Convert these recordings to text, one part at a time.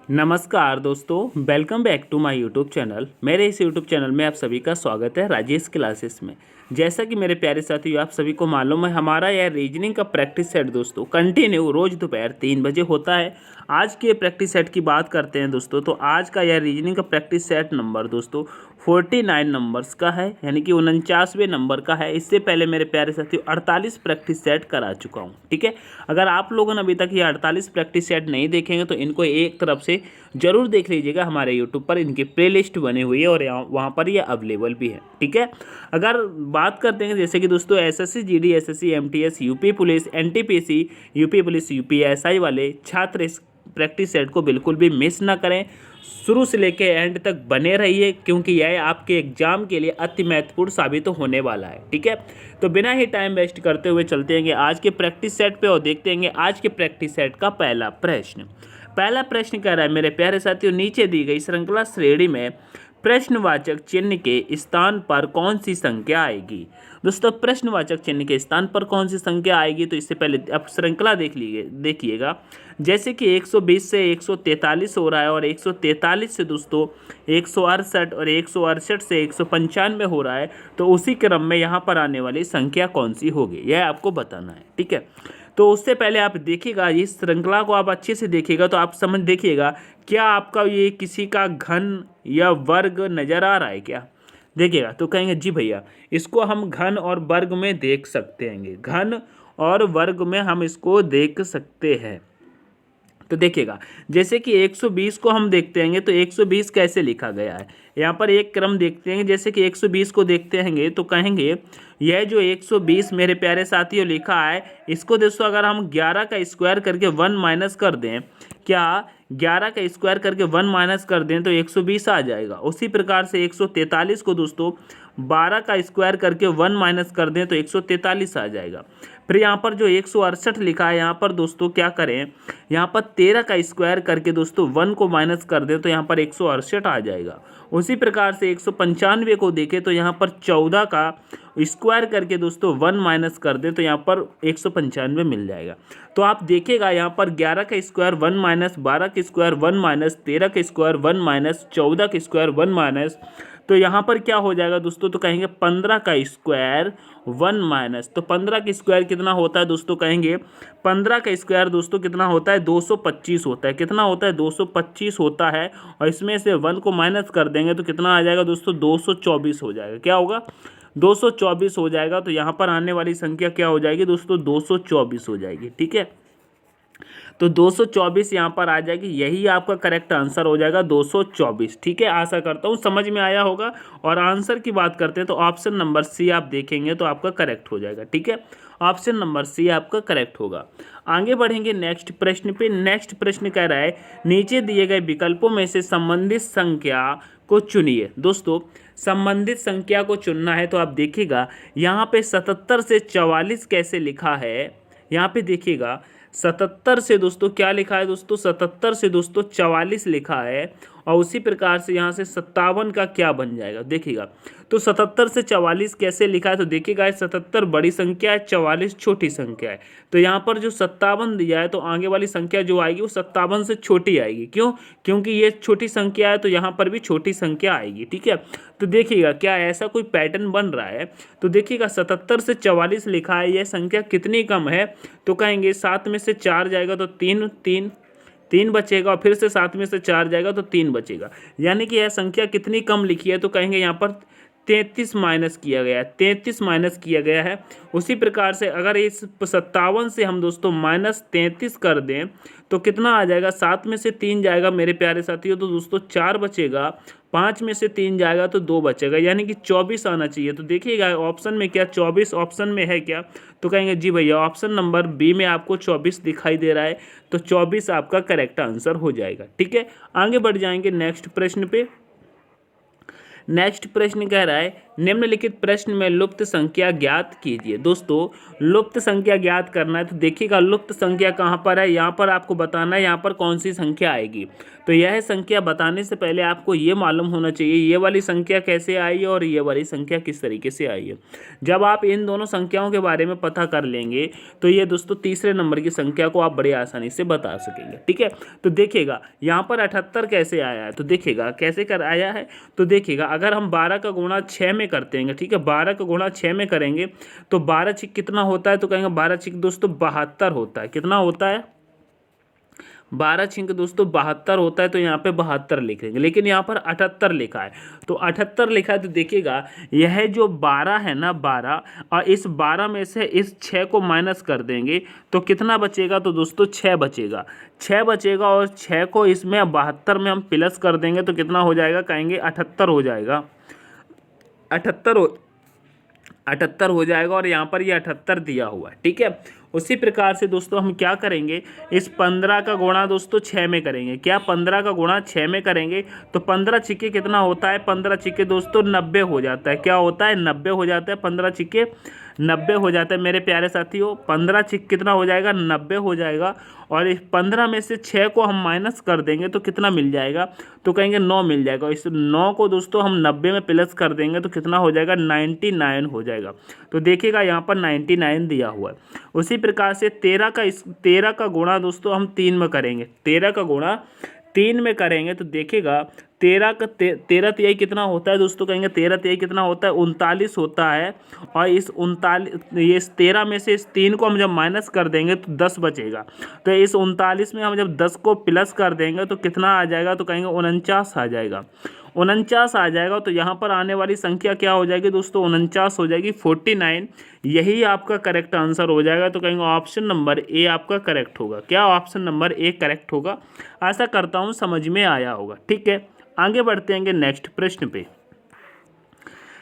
नमस्कार दोस्तों, welcome back to my YouTube channel. मेरे इस यूट्यूब चैनल में आप सभी का स्वागत है राजेश क्लासेस में। जैसा कि मेरे प्यारे साथियों आप सभी को मालूम है, हमारा यह रीजनिंग का प्रैक्टिस सेट दोस्तों कंटिन्यू रोज़ दोपहर 3 बजे होता है। आज के प्रैक्टिस सेट की बात करते हैं दोस्तों, तो आज का यह रीजनिंग का प्रैक्टिस सेट नंबर दोस्तों 49 नंबर्स का है, यानी कि 49वें नंबर का है। इससे पहले मेरे प्यारे साथियों 48 प्रैक्टिस सेट करा चुका हूँ, ठीक है। अगर आप लोगों ने अभी तक ये 48 प्रैक्टिस सेट नहीं देखेंगे तो इनको एक तरफ से जरूर देख लीजिएगा। हमारे यूट्यूब पर इनकी प्लेलिस्ट बनी हुई है और वहाँ पर ये अवेलेबल भी है, ठीक है। अगर बात करते हैं जैसे कि दोस्तों SSC GD, SSC MTS, UP police, NTPC, UP police, UPSI वाले छात्र इस प्रैक्टिस सेट को बिल्कुल भी मिस ना करें। शुरू से लेकर एंड तक बने रहिए, क्योंकि यह आपके एग्जाम के लिए अति महत्वपूर्ण साबित होने वाला है, ठीक है। तो बिना ही टाइम वेस्ट करते हुए चलते हैं आज के प्रैक्टिस सेट पे और देखते हैं आज के प्रैक्टिस सेट का पहला प्रश्न। पहला प्रश्न कह रहा है मेरे प्यारे साथियों, नीचे दी गई श्रृंखला श्रेणी में प्रश्नवाचक चिन्ह के स्थान पर कौन सी संख्या आएगी। दोस्तों प्रश्नवाचक चिन्ह के स्थान पर कौन सी संख्या आएगी, तो इससे पहले आप श्रृंखला देखिएगा। जैसे कि 120 से 143 हो रहा है और 143 से दोस्तों 168 और 168 से 195 हो रहा है, तो उसी क्रम में यहाँ पर आने वाली संख्या कौन सी होगी यह आपको बताना है, ठीक है। तो उससे पहले आप देखिएगा इस श्रृंखला को, आप अच्छे से देखिएगा तो आप समझ देखिएगा क्या आपका ये किसी का घन या वर्ग नज़र आ रहा है क्या। देखिएगा तो कहेंगे जी भैया इसको हम घन और वर्ग में देख सकते हैं, घन और वर्ग में हम इसको देख सकते हैं। तो देखिएगा जैसे कि 120 को हम देखते हैं तो 120 कैसे लिखा गया है, यहाँ पर एक क्रम देखते हैं। जैसे कि 120 को देखते हैं तो कहेंगे यह जो 120 मेरे प्यारे साथियों लिखा है, इसको दोस्तों अगर हम 11 का स्क्वायर करके 1 माइनस कर दें, क्या 11 का स्क्वायर करके 1 माइनस कर दें तो 120 आ जाएगा। उसी प्रकार से 143 को दोस्तों 12 का स्क्वायर करके 1 माइनस कर दें तो 143 आ जाएगा। फिर यहाँ पर जो 168 लिखा है, यहाँ पर दोस्तों क्या करें, यहाँ पर 13 का स्क्वायर करके दोस्तों 1 को माइनस कर दें तो यहाँ पर 168 आ जाएगा। उसी प्रकार से 195 को देखें तो यहाँ पर 14 का स्क्वायर करके दोस्तों 1 माइनस कर दें तो यहाँ पर 195 मिल जाएगा। तो आप देखिएगा यहाँ पर 11 का स्क्वायर 1 माइनस, 12 का स्क्वायर 1 माइनस, 13 का स्क्वायर 1 माइनस, 14 का स्क्वायर 1 माइनस, तो यहाँ पर क्या हो जाएगा दोस्तों, तो कहेंगे 15 का स्क्वायर 1 माइनस। तो 15 का स्क्वायर कितना होता है दोस्तों, कहेंगे 15 का स्क्वायर दोस्तों कितना होता है, 225 होता है। कितना होता है, 225 होता है। और इसमें से 1 को माइनस कर देंगे तो कितना आ जाएगा दोस्तों, 224 हो जाएगा। क्या होगा, 224 हो जाएगा। तो यहाँ पर आने वाली संख्या क्या हो जाएगी दोस्तों, 224 हो जाएगी, ठीक है। तो 224 यहाँ पर आ जाएगी, यही आपका करेक्ट आंसर हो जाएगा 224, ठीक है। आशा करता हूँ समझ में आया होगा। और आंसर की बात करते हैं तो ऑप्शन नंबर सी आप देखेंगे तो आपका करेक्ट हो जाएगा, ठीक है। ऑप्शन नंबर सी आपका करेक्ट होगा। आगे बढ़ेंगे नेक्स्ट प्रश्न पे। नेक्स्ट प्रश्न कह रहा है नीचे दिए गए विकल्पों में से संबंधित संख्या को चुनिए। दोस्तों संबंधित संख्या को चुनना है तो आप देखिएगा यहाँ पे 77 से 44 कैसे लिखा है। यहाँ पे देखिएगा 77 से दोस्तों क्या लिखा है दोस्तों, 77 से दोस्तों 44 लिखा है। और उसी प्रकार से यहाँ से 57 का क्या बन जाएगा देखिएगा। तो 77 से 44 कैसे लिखा है, तो देखिएगा 77 बड़ी संख्या है, 44 छोटी संख्या है। तो यहाँ पर जो 57 दिया है तो आगे वाली संख्या जो आएगी वो 57 से छोटी आएगी। क्यों, क्योंकि ये छोटी संख्या है तो यहाँ पर भी छोटी संख्या आएगी, ठीक है। तो देखिएगा क्या ऐसा कोई पैटर्न बन रहा है। तो देखिएगा 77 से 44 लिखा है, यह संख्या कितनी कम है, तो कहेंगे 7 में से 4 जाएगा तो 3 बचेगा, और फिर से 7 में से 4 जाएगा तो 3 बचेगा। यानी कि यह संख्या कितनी कम लिखी है, तो कहेंगे यहाँ पर 33 माइनस किया गया है, 33 माइनस किया गया है। उसी प्रकार से अगर इस 57 से हम दोस्तों माइनस 33 कर दें तो कितना आ जाएगा, 7 में से 3 जाएगा मेरे प्यारे साथियों तो दोस्तों 4 बचेगा, 5 में से 3 जाएगा तो 2 बचेगा, यानी कि 24 आना चाहिए। तो देखिएगा ऑप्शन में क्या 24 ऑप्शन में है क्या, तो कहेंगे जी भैया ऑप्शन नंबर बी में आपको 24 दिखाई दे रहा है, तो 24 आपका करेक्ट आंसर हो जाएगा, ठीक है। आगे बढ़ जाएंगे नेक्स्ट प्रश्न पे। नेक्स्ट प्रश्न कह रहा है निम्नलिखित प्रश्न में लुप्त संख्या ज्ञात कीजिए। दोस्तों लुप्त संख्या ज्ञात करना है तो देखिएगा लुप्त संख्या कहाँ पर है, यहाँ पर आपको बताना है यहाँ पर कौन सी संख्या आएगी। तो यह संख्या बताने से पहले आपको ये मालूम होना चाहिए ये वाली संख्या कैसे आई है और ये वाली संख्या किस तरीके से आई है। जब आप इन दोनों संख्याओं के बारे में पता कर लेंगे तो ये दोस्तों तीसरे नंबर की संख्या को आप बड़ी आसानी से बता सकेंगे। ठीक है, तो देखिएगा यहाँ पर 78 कैसे आया है, तो देखिएगा कैसे कर आया है। तो देखिएगा अगर हम 12 का गुणा 6 में करते हैं, ठीक है, 12 का गुणा 6 में करेंगे तो 12 छिक कितना होता है, तो कहेंगे 12 छिक दोस्तों 72 होता है। कितना होता है, 12 छिंक दोस्तों 72 होता है। तो यहाँ पे 72 लिखेंगे, लेकिन यहाँ पर 78 लिखा है। तो 78 लिखा है तो देखिएगा यह जो 12 है ना 12, और इस 12 में से इस 6 को माइनस कर देंगे तो कितना बचेगा, तो दोस्तों 6 बचेगा। 6 बचेगा और 6 को इसमें 72 में हम प्लस कर देंगे तो कितना हो जाएगा, कहेंगे 78 हो जाएगा। 78 हो जाएगा और यहाँ पर ये 78 दिया हुआ है। ठीक है, उसी प्रकार से दोस्तों हम क्या करेंगे, इस 15 का गुणा दोस्तों 6 में करेंगे। क्या 15 का गुणा 6 में करेंगे तो 15 छिक्के कितना होता है, 15 छिक्के दोस्तों 90 हो जाता है। क्या होता है, 90 हो जाता है। 15 छिक्के 90 हो जाता है मेरे प्यारे साथियों। 15 छिक कितना हो जाएगा, 90 हो जाएगा। और इस 15 में से 6 को हम माइनस कर देंगे तो कितना मिल जाएगा, तो कहेंगे 9 मिल जाएगा। इस 9 को दोस्तों हम 90 में प्लस कर देंगे तो कितना हो जाएगा, 99 हो जाएगा। तो देखिएगा यहाँ पर 99 दिया हुआ है। उसी प्रकार से 13 का गुणा दोस्तों हम 3 में करेंगे। 13 का गुणा 3 में करेंगे तो देखिएगा 13 तिहाई कितना होता है दोस्तों, कहेंगे 13 तिहाई कितना होता है, 39 होता है। और इस 13 में से इस 3 को हम जब माइनस कर देंगे तो 10 बचेगा। तो इस 39 में हम जब 10 को प्लस कर देंगे तो कितना आ जाएगा, तो कहेंगे 49 आ जाएगा। 49 आ जाएगा। तो यहाँ पर आने वाली संख्या क्या हो जाएगी दोस्तों, 49 हो जाएगी, 49। यही आपका करेक्ट आंसर हो जाएगा। तो कहेंगे ऑप्शन नंबर ए आपका करेक्ट होगा। क्या ऑप्शन नंबर ए करेक्ट होगा। आशा करता हूँ समझ में आया होगा। ठीक है, आगे बढ़ते हैं नेक्स्ट प्रश्न पे।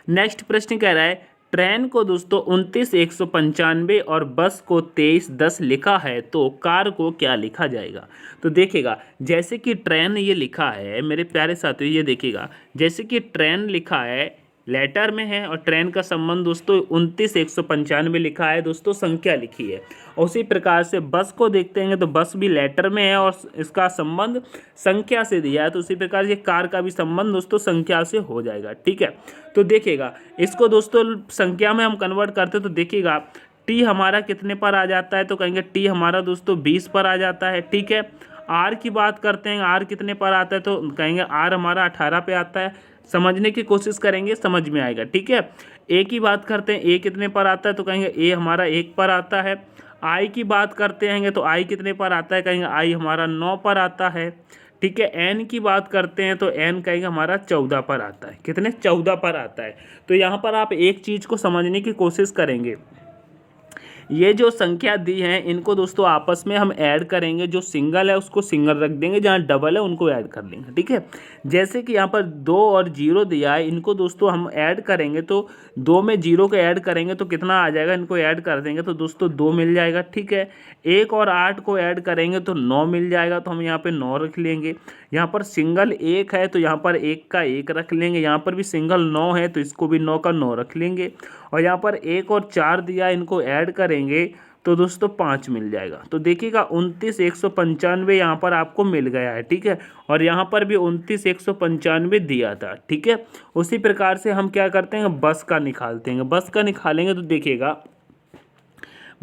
नेक्स्ट प्रश्न कह रहा है ट्रेन को दोस्तों 29,195 और बस को 23,10 लिखा है तो कार को क्या लिखा जाएगा। तो देखिएगा जैसे कि ट्रेन ये लिखा है मेरे प्यारे साथियों, ये देखिएगा जैसे कि ट्रेन लिखा है लेटर में है और ट्रेन का संबंध दोस्तों 29,195 लिखा है दोस्तों, संख्या लिखी है। और उसी प्रकार से बस को देखते हैं तो बस भी लेटर में है और इसका संबंध संख्या से दिया है। तो उसी प्रकार ये कार का भी संबंध दोस्तों संख्या से हो जाएगा। ठीक है, तो देखिएगा इसको दोस्तों संख्या में हम कन्वर्ट करते तो देखिएगा टी हमारा कितने पर आ जाता है, तो कहेंगे टी हमारा दोस्तों 20 पर आ जाता है। ठीक है, आर की बात करते हैं, आर कितने पर आता है, तो कहेंगे आर हमारा 18 पे आता है। समझने की कोशिश करेंगे, समझ में आएगा। ठीक है, ए की बात करते हैं, ए कितने पर आता है, तो कहेंगे ए हमारा 1 पर आता है। आई की बात करते हैं तो आई कितने पर आता है, कहेंगे आई हमारा 9 पर आता है। ठीक है, एन की बात करते हैं तो एन कहेंगे हमारा 14 पर आता है। कितने, 14 पर आता है। तो यहाँ पर आप एक चीज़ को समझने की कोशिश करेंगे, ये जो संख्या दी है इनको दोस्तों आपस में हम ऐड करेंगे। जो सिंगल है उसको सिंगल रख देंगे, जहाँ डबल है उनको ऐड कर लेंगे। ठीक है, जैसे कि यहाँ पर 2 और 0 दिया है, इनको दोस्तों हम ऐड करेंगे तो 2 में 0 को ऐड करेंगे तो कितना आ जाएगा, इनको ऐड कर देंगे तो दोस्तों 2 मिल जाएगा। ठीक है, 1 और 8 को ऐड करेंगे तो 9 मिल जाएगा, तो हम यहाँ पे 9 रख लेंगे। यहाँ पर सिंगल 1 है तो यहाँ पर 1 का 1 रख लेंगे। यहाँ पर भी सिंगल 9 है तो इसको भी 9 का 9 रख लेंगे। और यहाँ पर 1 और 4 दिया, इनको ऐड करेंगे तो दोस्तों 5 मिल जाएगा। तो देखिएगा 29,195 यहाँ पर आपको मिल गया है। ठीक है, और यहाँ पर भी 29,195 दिया था। ठीक है, उसी प्रकार से हम क्या करते हैं, बस का निकालते हैं। बस का निकालेंगे तो देखिएगा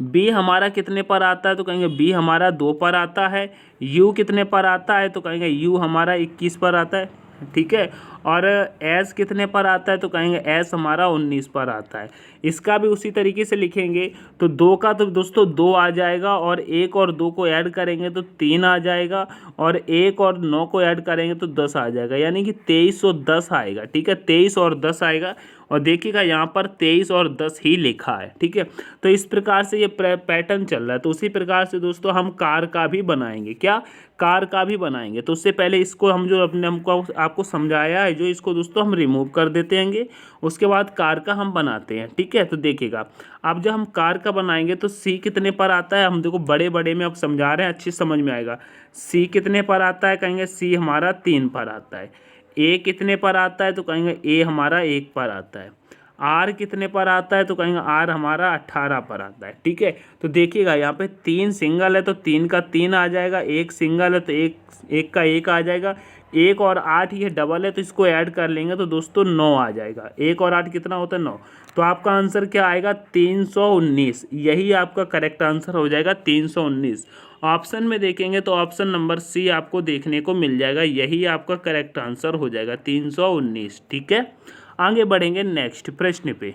बी हमारा कितने पर आता है, तो कहेंगे बी हमारा 2 पर आता है। यू कितने पर आता है, तो कहेंगे यू हमारा 21 पर आता है। ठीक है, और एस कितने पर आता है, तो कहेंगे एस हमारा 19 पर आता है। इसका भी उसी तरीके से लिखेंगे तो 2 का तो दोस्तों 2 आ जाएगा, और 1 और 2 को ऐड करेंगे तो 3 आ जाएगा, और 1 और 9 को ऐड करेंगे तो 10 आ जाएगा, यानी कि 2310 आएगा। ठीक है, 23 और 10 आएगा। और देखिएगा यहाँ पर 23 और 10 ही लिखा है। ठीक है, तो इस प्रकार से ये पैटर्न चल रहा है। तो उसी प्रकार से दोस्तों हम कार का भी बनाएंगे। क्या, कार का भी बनाएंगे। तो उससे पहले इसको हम जो हमको आपको समझाया है जो, इसको दोस्तों हम रिमूव कर देते हैं। उसके बाद कार का हम बनाते हैं। ठीक है, तो देखिएगा अब जब हम कार का बनाएंगे तो सी कितने पर आता है, हम देखो बड़े बड़े में अब समझा रहे हैं, अच्छी समझ में आएगा। सी कितने पर आता है, कहेंगे सी हमारा 3 पर आता है। ए कितने पर आता है, तो कहेंगे ए हमारा 1 पर आता है। आर कितने पर आता है, तो कहेंगे आर हमारा 18 पर आता है। ठीक है, तो देखिएगा यहाँ पे 3 सिंगल है तो 3 का 3 आ जाएगा, एक सिंगल है तो एक का 1 आ जाएगा, 1 और 8 ये डबल है तो इसको ऐड कर लेंगे तो दोस्तों 9 आ जाएगा। 1 और 8 कितना होता है, 9। तो आपका आंसर क्या आएगा, 319। यही आपका करेक्ट आंसर हो जाएगा 319। ऑप्शन में देखेंगे तो ऑप्शन नंबर सी आपको देखने को मिल जाएगा, यही आपका करेक्ट आंसर हो जाएगा 319। ठीक है, आगे बढ़ेंगे नेक्स्ट प्रश्न पे।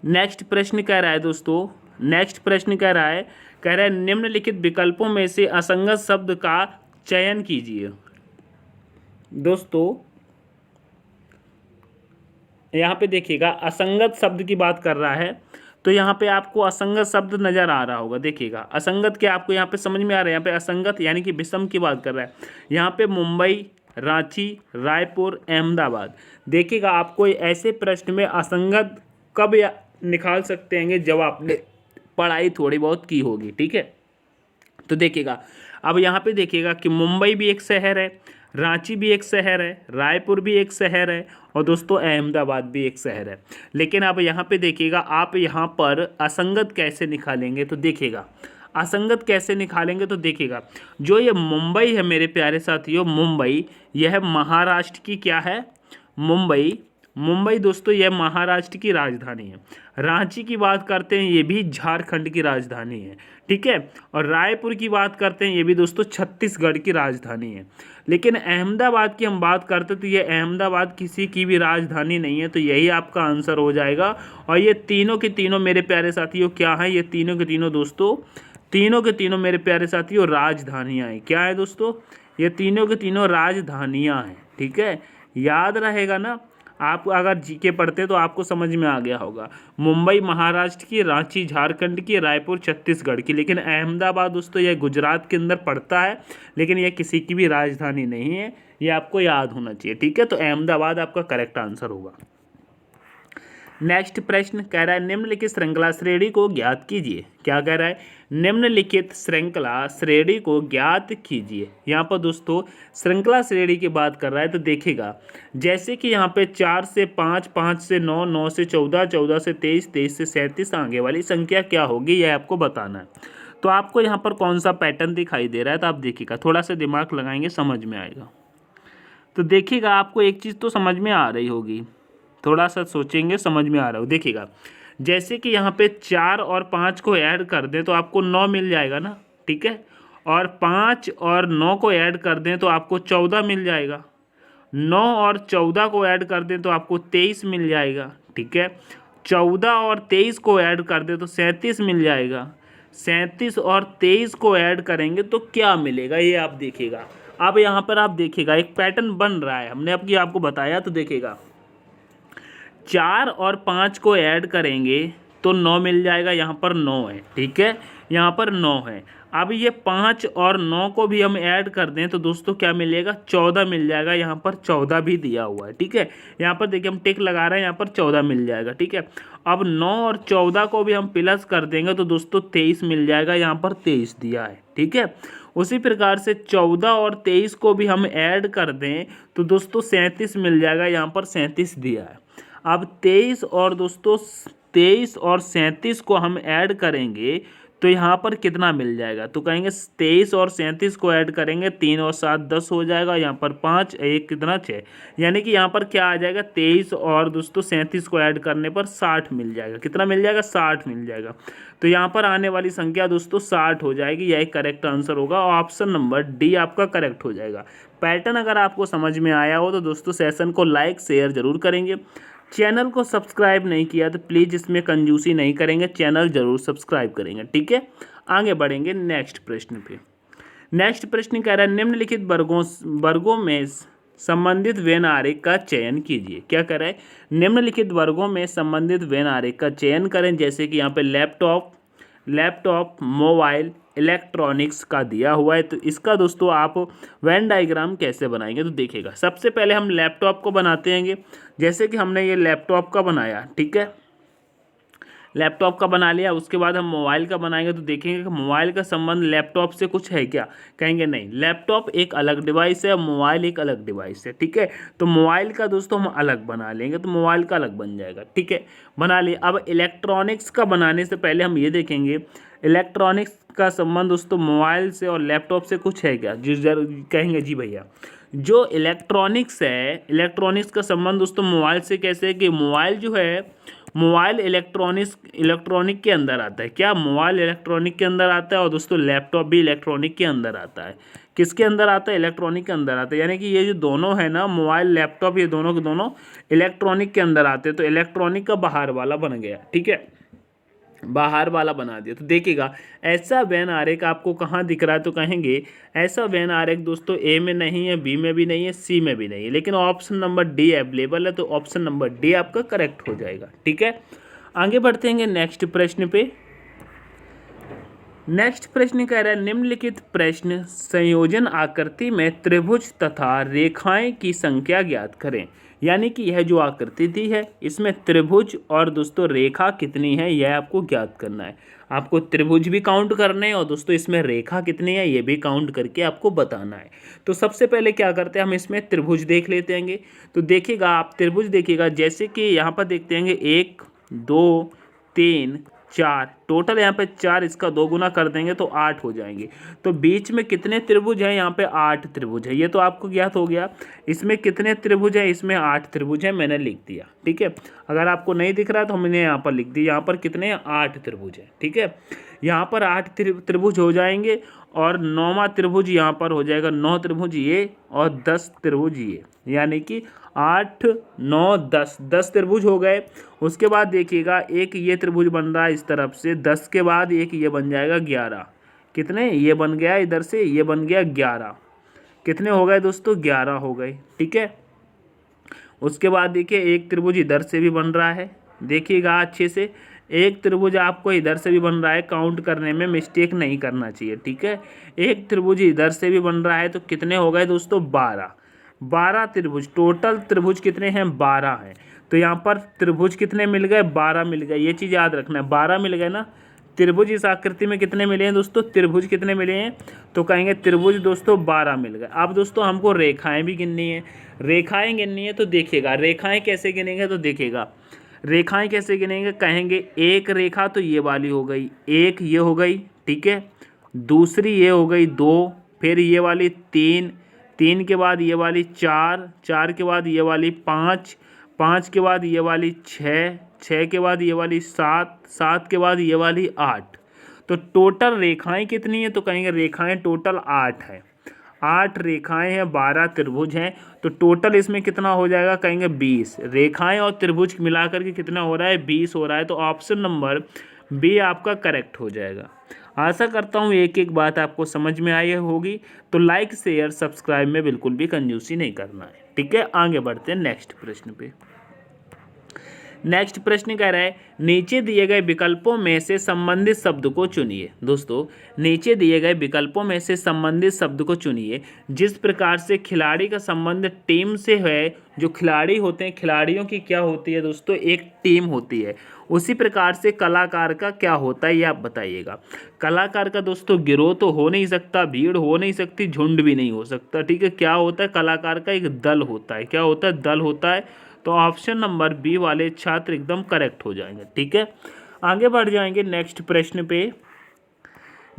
नेक्स्ट प्रश्न कह रहा है दोस्तों, नेक्स्ट प्रश्न कह रहा है निम्नलिखित विकल्पों में से असंगत शब्द का चयन कीजिए। दोस्तों यहाँ पे देखिएगा असंगत शब्द की बात कर रहा है, तो यहाँ पे आपको असंगत शब्द नजर आ रहा होगा। देखिएगा असंगत क्या आपको यहाँ पे समझ में आ रहा है, यहाँ पे असंगत यानी कि विषम की बात कर रहा है। यहाँ पे मुंबई, रांची, रायपुर, अहमदाबाद। देखिएगा आपको ऐसे प्रश्न में असंगत कब निकाल सकते हैं जब आपने पढ़ाई थोड़ी बहुत की होगी। ठीक है, तो देखिएगा अब यहाँ पे देखिएगा कि मुंबई भी एक शहर है, रांची भी एक शहर है, रायपुर भी एक शहर है और दोस्तों अहमदाबाद भी एक शहर है। लेकिन अब यहाँ पे देखिएगा आप यहाँ पर असंगत कैसे निकालेंगे, तो देखिएगा असंगत कैसे निकालेंगे, तो देखिएगा जो ये मुंबई है मेरे प्यारे साथियों, मुंबई यह महाराष्ट्र की क्या है, मुंबई दोस्तों यह महाराष्ट्र की राजधानी है। रांची की बात करते हैं, ये भी झारखंड की राजधानी है। ठीक है, और रायपुर की बात करते हैं, ये भी दोस्तों छत्तीसगढ़ की राजधानी है। लेकिन अहमदाबाद की हम बात करते हैं तो ये अहमदाबाद किसी की भी राजधानी नहीं है, तो यही आपका आंसर हो जाएगा। और ये तीनों के तीनों मेरे प्यारे साथियों क्या हैं, ये तीनों के तीनों दोस्तों, तीनों के तीनों मेरे प्यारे साथियों राजधानियाँ हैं। क्या है दोस्तों, ये तीनों के तीनों राजधानियाँ हैं। ठीक है, याद रहेगा ना, आप अगर जीके पढ़ते तो आपको समझ में आ गया होगा। मुंबई महाराष्ट्र की, रांची झारखंड की, रायपुर छत्तीसगढ़ की। लेकिन अहमदाबाद दोस्तों यह गुजरात के अंदर पड़ता है, लेकिन यह किसी की भी राजधानी नहीं है, ये आपको याद होना चाहिए। ठीक है, तो अहमदाबाद आपका करेक्ट आंसर होगा। नेक्स्ट प्रश्न कह रहा है निम्नलिखित श्रृंखला श्रेणी को ज्ञात कीजिए। क्या कह रहा है, निम्नलिखित श्रृंखला श्रेणी को ज्ञात कीजिए। यहाँ पर दोस्तों श्रृंखला श्रेणी की बात कर रहा है, तो देखिएगा जैसे कि यहाँ पे 4 से 5, 5 से 9, 9 से 14, 14 से 23, 23 से 37 आगे वाली संख्या क्या होगी, यह आपको बताना है। तो आपको यहाँ पर कौन सा पैटर्न दिखाई दे रहा है, तो आप देखिएगा, थोड़ा सा दिमाग लगाएंगे समझ में आएगा। तो देखिएगा आपको एक चीज़ तो समझ में आ रही होगी, थोड़ा सा सोचेंगे समझ में आ रहा हो। देखिएगा जैसे कि यहाँ पे 4 और 5 को ऐड कर दें तो आपको 9 मिल जाएगा ना। ठीक है, और 5 और 9 को ऐड कर दें तो आपको 14 मिल जाएगा। 9 और 14 को ऐड कर दें तो आपको 23 मिल जाएगा। ठीक है, 14 और 23 को ऐड कर दें तो 37 मिल जाएगा। 37 और 23 को ऐड करेंगे तो क्या मिलेगा, ये आप देखिएगा। अब यहाँ पर आप देखिएगा एक पैटर्न बन रहा है, हमने अब आपको बताया। तो देखिएगा 4 और 5 को ऐड करेंगे तो 9 मिल जाएगा, यहाँ पर 9 है। ठीक है, यहाँ पर 9 है। अब ये 5 और 9 को भी हम ऐड कर दें तो दोस्तों क्या मिलेगा, 14 मिल जाएगा। यहाँ पर 14 भी दिया हुआ है। ठीक है, यहाँ पर देखिए हम टिक लगा रहे हैं, यहाँ पर 14 मिल जाएगा। ठीक है, अब 9 और 14 को भी हम प्लस कर देंगे तो दोस्तों 23 मिल जाएगा, यहाँ पर 23 दिया है। ठीक है, उसी प्रकार से 14 और 23 को भी हम ऐड कर दें तो दोस्तों 37 मिल जाएगा, यहाँ पर 37 दिया है। अब 23 और दोस्तों 23 और 37 को हम ऐड करेंगे तो यहाँ पर कितना मिल जाएगा, तो कहेंगे 23 और 37 को ऐड करेंगे, 3 और 7 10 हो जाएगा, यहाँ पर 5 1 कितना 6, यानी कि यहाँ पर क्या आ जाएगा, 23 और दोस्तों 37 को ऐड करने पर 60 मिल जाएगा। कितना मिल जाएगा, 60 मिल जाएगा। तो यहाँ पर आने वाली संख्या दोस्तों 60 हो जाएगी, यही करेक्ट आंसर होगा। ऑप्शन नंबर डी आपका करेक्ट हो जाएगा। पैटर्न अगर आपको समझ में आया हो तो दोस्तों सेशन को लाइक शेयर जरूर करेंगे। चैनल को सब्सक्राइब नहीं किया तो प्लीज़ इसमें कंजूसी नहीं करेंगे, चैनल जरूर सब्सक्राइब करेंगे। ठीक है, आगे बढ़ेंगे नेक्स्ट प्रश्न पे। नेक्स्ट प्रश्न कह रहा है निम्नलिखित वर्गों में संबंधित वेन आरेख का चयन कीजिए। क्या कह रहा है, निम्नलिखित वर्गों में संबंधित वेन आरेख का चयन करें। जैसे कि यहाँ पे लैपटॉप, मोबाइल, इलेक्ट्रॉनिक्स का दिया हुआ है, तो इसका दोस्तों आप वेन डायग्राम कैसे बनाएंगे, तो देखिएगा सबसे पहले हम लैपटॉप को बनाते हैं। जैसे कि हमने ये लैपटॉप का बनाया। ठीक है, लैपटॉप का बना लिया, उसके बाद हम मोबाइल का बनाएंगे तो देखेंगे कि मोबाइल का संबंध लैपटॉप से कुछ है क्या, कहेंगे नहीं, लैपटॉप एक अलग डिवाइस है, मोबाइल एक अलग डिवाइस है। ठीक है, तो मोबाइल का दोस्तों हम अलग बना लेंगे तो मोबाइल का अलग बन जाएगा। ठीक है, बना लिए। अब इलेक्ट्रॉनिक्स का बनाने से पहले हम ये देखेंगे इलेक्ट्रॉनिक्स का संबंध दोस्तों मोबाइल से और लैपटॉप से कुछ है क्या, जो कहेंगे जी भैया जो इलेक्ट्रॉनिक्स है, इलेक्ट्रॉनिक्स का संबंध दोस्तों मोबाइल से कैसे है कि मोबाइल जो है, मोबाइल इलेक्ट्रॉनिक के अंदर आता है। क्या, मोबाइल इलेक्ट्रॉनिक के अंदर आता है और दोस्तों लैपटॉप भी इलेक्ट्रॉनिक के अंदर आता है। किसके अंदर आता है, इलेक्ट्रॉनिक के अंदर आता है। यानी कि ये जो दोनों है ना, मोबाइल लैपटॉप, ये दोनों के दोनों इलेक्ट्रॉनिक के अंदर आते हैं। तो इलेक्ट्रॉनिक का बाहर वाला बन गया। ठीक है, बाहर वाला बना दिया। तो देखिएगा ऐसा वेन आरेख आपको कहाँ दिख रहा है, तो कहेंगे ऐसा वेन आरेख दोस्तों ए में नहीं है, बी में भी नहीं है, सी में भी नहीं है, लेकिन ऑप्शन नंबर डी अवेलेबल है। तो ऑप्शन नंबर डी आपका करेक्ट हो जाएगा। ठीक है, आगे बढ़ते हैं नेक्स्ट प्रश्न पे। नेक्स्ट प्रश्न कह रहा है निम्नलिखित प्रश्न संयोजन आकृति में त्रिभुज तथा रेखाएं की संख्या ज्ञात करें। यानी कि यह जो आकृति दी है इसमें त्रिभुज और दोस्तों रेखा कितनी है यह आपको ज्ञात करना है। आपको त्रिभुज भी काउंट करने हैं और दोस्तों इसमें रेखा कितनी है ये भी काउंट करके आपको बताना है। तो सबसे पहले क्या करते हैं, हम इसमें त्रिभुज देख लेते हैं। तो देखिएगा आप त्रिभुज देखिएगा, जैसे कि यहाँ पर देखते हैं 1 2 3 4, टोटल यहाँ पे 4, इसका 2 गुना कर देंगे तो 8 हो जाएंगे। तो बीच में कितने त्रिभुज हैं, यहाँ पे 8 त्रिभुज है। ये तो आपको ज्ञात हो गया। इसमें कितने त्रिभुज हैं, इसमें 8 त्रिभुज हैं, मैंने लिख दिया। ठीक है, अगर आपको नहीं दिख रहा तो हमने यहाँ पर लिख दिया, यहाँ पर कितने 8 त्रिभुज हैं। ठीक है, यहाँ पर 8 त्रिभुज हो जाएंगे और 9वां त्रिभुज यहाँ पर हो जाएगा, 9 त्रिभुज ये और 10 त्रिभुज ये, यानी कि 8 9 10 त्रिभुज हो गए। उसके बाद देखिएगा एक ये त्रिभुज बन रहा है इस तरफ से, 10 के बाद एक ये बन जाएगा 11। कितने, ये बन गया इधर से, ये बन गया 11। कितने हो गए दोस्तों, 11 हो गए। ठीक है, उसके बाद देखिए एक त्रिभुज इधर से भी बन रहा है, देखिएगा अच्छे से, एक त्रिभुज आपको इधर से भी बन रहा है, काउंट करने में मिस्टेक नहीं करना चाहिए। ठीक है, एक त्रिभुज इधर से भी बन रहा है, तो कितने हो गए दोस्तों, 12 त्रिभुज। टोटल त्रिभुज कितने हैं, 12 हैं। तो यहाँ पर त्रिभुज कितने मिल गए, 12 मिल गए। ये चीज़ याद रखना है, 12 मिल गए ना। त्रिभुज इस आकृति में कितने मिले हैं दोस्तों, त्रिभुज कितने मिले हैं, तो कहेंगे त्रिभुज दोस्तों 12 मिल गए। अब दोस्तों हमको रेखाएं भी गिननी है, रेखाएं गिननी है। तो देखिएगा रेखाएं कैसे गिनेंगे, तो देखिएगा रेखाएं कैसे गिनेंगे, कहेंगे एक रेखा तो ये वाली हो गई, एक ये हो गई। ठीक है, दूसरी ये हो गई 2, फिर ये वाली 3, 3 के बाद ये वाली 4, 4 के बाद ये वाली 5, 5 के बाद ये वाली 6, 6 के बाद ये वाली 7, 7 के बाद ये वाली 8। तो टोटल रेखाएं कितनी है, तो कहेंगे रेखाएं टोटल 8 है। 8 रेखाएं हैं, 12 त्रिभुज हैं। तो टोटल इसमें कितना हो जाएगा, कहेंगे 20। रेखाएं और त्रिभुज मिलाकर के कितना हो रहा है, 20 हो रहा है। तो ऑप्शन नंबर बी आपका करेक्ट हो जाएगा। आशा करता हूँ एक एक बात आपको समझ में आई होगी। तो लाइक शेयर सब्सक्राइब में बिल्कुल भी कंजूसी नहीं करना है। ठीक है, आगे बढ़ते हैं नेक्स्ट प्रश्न पे। नेक्स्ट प्रश्न कह रहा है नीचे दिए गए विकल्पों में से संबंधित शब्द को चुनिए। दोस्तों नीचे दिए गए विकल्पों में से संबंधित शब्द को चुनिए। जिस प्रकार से खिलाड़ी का संबंध टीम से है, जो खिलाड़ी होते हैं, खिलाड़ियों की क्या होती है दोस्तों, एक टीम होती है, उसी प्रकार से कलाकार का क्या होता है ये आप बताइएगा। कलाकार का दोस्तों गिरोह तो हो नहीं सकता, भीड़ हो नहीं सकती, झुंड भी नहीं हो सकता। ठीक है, क्या होता है, कलाकार का एक दल होता है। क्या होता है, दल होता है। तो ऑप्शन नंबर बी वाले छात्र एकदम करेक्ट हो जाएंगे। ठीक है, आगे बढ़ जाएंगे नेक्स्ट प्रश्न पे।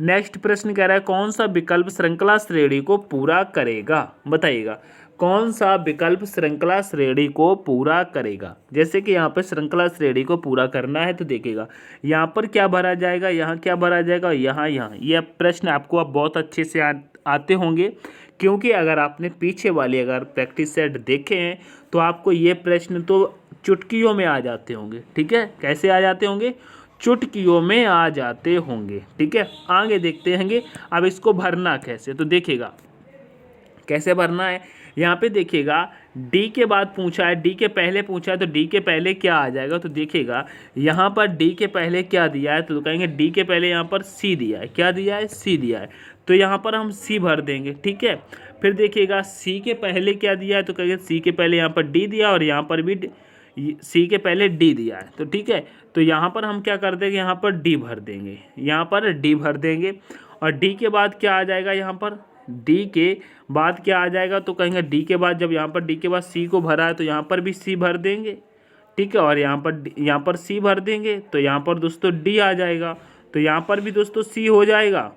नेक्स्ट प्रश्न कह रहा है कौन सा विकल्प श्रृंखला श्रेणी को पूरा करेगा, बताइएगा कौन सा विकल्प श्रृंखला श्रेणी को पूरा करेगा। जैसे कि यहाँ पे श्रृंखला श्रेणी को पूरा करना है तो देखिएगा यहाँ पर क्या भरा जाएगा, यहाँ क्या भरा जाएगा, यहाँ यह प्रश्न आपको अब बहुत अच्छे से आते होंगे, क्योंकि अगर आपने पीछे वाली अगर प्रैक्टिस सेट देखे हैं तो आपको ये प्रश्न तो चुटकियों में आ जाते होंगे। ठीक है, कैसे आ जाते होंगे, चुटकियों में आ जाते होंगे। ठीक है, आगे देखते हैं अब इसको भरना कैसे। तो देखिएगा कैसे भरना है, यहाँ पे देखिएगा डी के बाद पूछा है, डी के पहले पूछा है, तो डी के पहले क्या आ जाएगा। तो देखिएगा यहाँ पर डी के पहले क्या दिया है, तो कहेंगे डी के पहले यहाँ पर सी दिया है। क्या दिया है, सी दिया है, तो यहाँ पर हम सी भर देंगे। ठीक है, फिर देखिएगा सी के पहले क्या दिया है, तो कहेंगे सी के पहले यहाँ पर डी दिया और यहाँ पर भी सी के पहले डी दिया है। तो ठीक है, तो यहाँ पर हम क्या कर देंगे, यहाँ पर डी भर देंगे, यहाँ पर डी भर देंगे। और डी के बाद क्या आ जाएगा, यहाँ पर डी के बाद क्या आ जाएगा, तो कहेंगे डी के बाद, जब यहाँ पर डी के बाद सी को भरा है तो यहाँ पर भी सी भर देंगे, ठीक है। और यहाँ पर सी भर देंगे तो यहाँ पर दोस्तों डी आ जाएगा। तो यहाँ पर भी दोस्तों सी हो जाएगा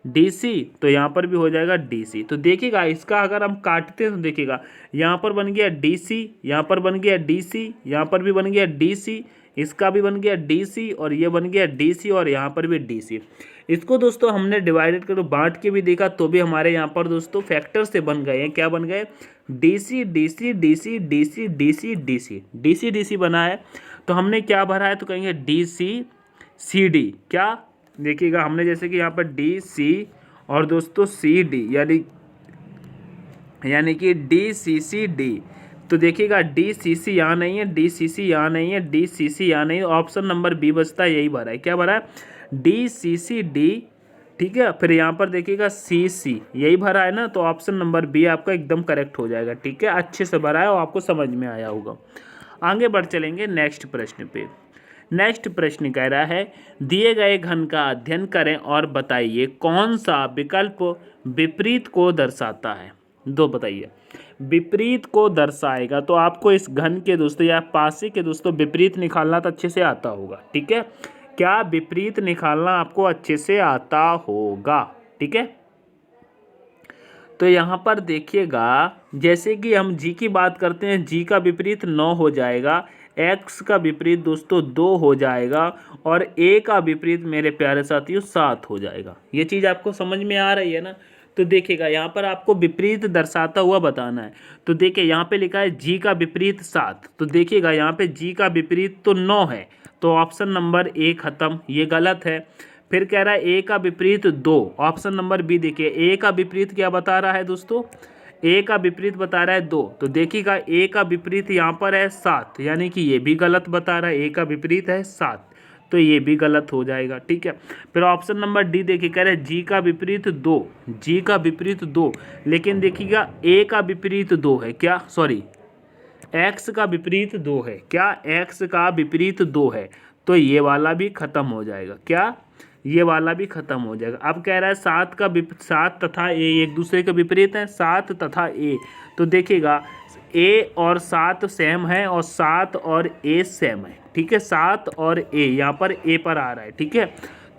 डी सी, तो यहाँ पर भी हो जाएगा डी सी। तो देखिएगा इसका अगर हम काटते हैं तो देखिएगा यहाँ पर बन गया डी सी, यहाँ पर बन गया डी सी, यहाँ पर भी बन गया डी सी, इसका भी बन गया डी सी, और ये बन गया डी सी, और यहाँ पर भी डी सी। इसको दोस्तों हमने डिवाइडेड कर बांट के भी देखा तो भी हमारे यहाँ पर दोस्तों फैक्टर से बन गए हैं। क्या बन गए, D C D C D C D C D C D C D C D C बना है। तो हमने क्या भरा है, तो कहेंगे डी सी सी डी। क्या देखिएगा हमने जैसे कि यहाँ पर डी सी और दोस्तों सी डी यानी कि डी सी सी डी। तो देखिएगा डी सी सी यहाँ नहीं है, डी सी सी यहाँ नहीं है, डी सी सी यहाँ नहीं है, ऑप्शन नंबर बी बचता है, यही भरा है। क्या भरा है, डी सी सी डी, ठीक है। फिर यहाँ पर देखिएगा सी सी, यही भरा है ना, तो ऑप्शन नंबर बी आपका एकदम करेक्ट हो जाएगा, ठीक है। अच्छे से भरा है और आपको समझ में आया होगा। आगे बढ़ चलेंगे नेक्स्ट प्रश्न पे। नेक्स्ट प्रश्न कह रहा है, दिए गए घन का अध्ययन करें और बताइए कौन सा विकल्प विपरीत को दर्शाता है। दो बताइए, विपरीत को दर्शाएगा तो आपको इस घन के दोस्तों या पासे के दोस्तों विपरीत निकालना तो अच्छे से आता होगा, ठीक है। क्या विपरीत निकालना आपको अच्छे से आता होगा, ठीक है। तो यहाँ पर देखिएगा जैसे कि हम जी की बात करते हैं, जी का विपरीत 9 हो जाएगा, एक्स का विपरीत दोस्तों 2 हो जाएगा, और ए का विपरीत मेरे प्यारे साथियों 7 हो जाएगा। ये चीज़ आपको समझ में आ रही है ना। तो देखिएगा यहाँ पर आपको विपरीत दर्शाता हुआ बताना है। तो देखिए यहाँ पे लिखा है जी का विपरीत 7, तो देखिएगा यहाँ पे जी का विपरीत तो 9 है, तो ऑप्शन नंबर ए खत्म, ये गलत है। फिर कह रहा है ए का विपरीत 2, ऑप्शन नंबर बी। देखिए ए का विपरीत क्या बता रहा है दोस्तों, ए का विपरीत बता रहा है 2, तो देखिएगा ए का विपरीत यहाँ पर है 7, यानी कि ये भी गलत बता रहा है, ए का विपरीत है 7, तो ये भी गलत हो जाएगा, ठीक है। फिर ऑप्शन नंबर डी देखिए कह रहे हैं जी का विपरीत 2, जी का विपरीत 2, लेकिन देखिएगा ए का विपरीत 2 है, क्या सॉरी एक्स का विपरीत 2 है, क्या एक्स का विपरीत 2 है, तो ये वाला भी खत्म हो जाएगा। क्या, ये वाला भी खत्म हो जाएगा। अब कह रहा है 7 तथा ए एक दूसरे के विपरीत हैं, 7 तथा ए, तो देखिएगा ए और 7 सेम है और 7 और ए सेम है, ठीक है। 7 और ए यहाँ पर ए पर आ रहा है, ठीक है।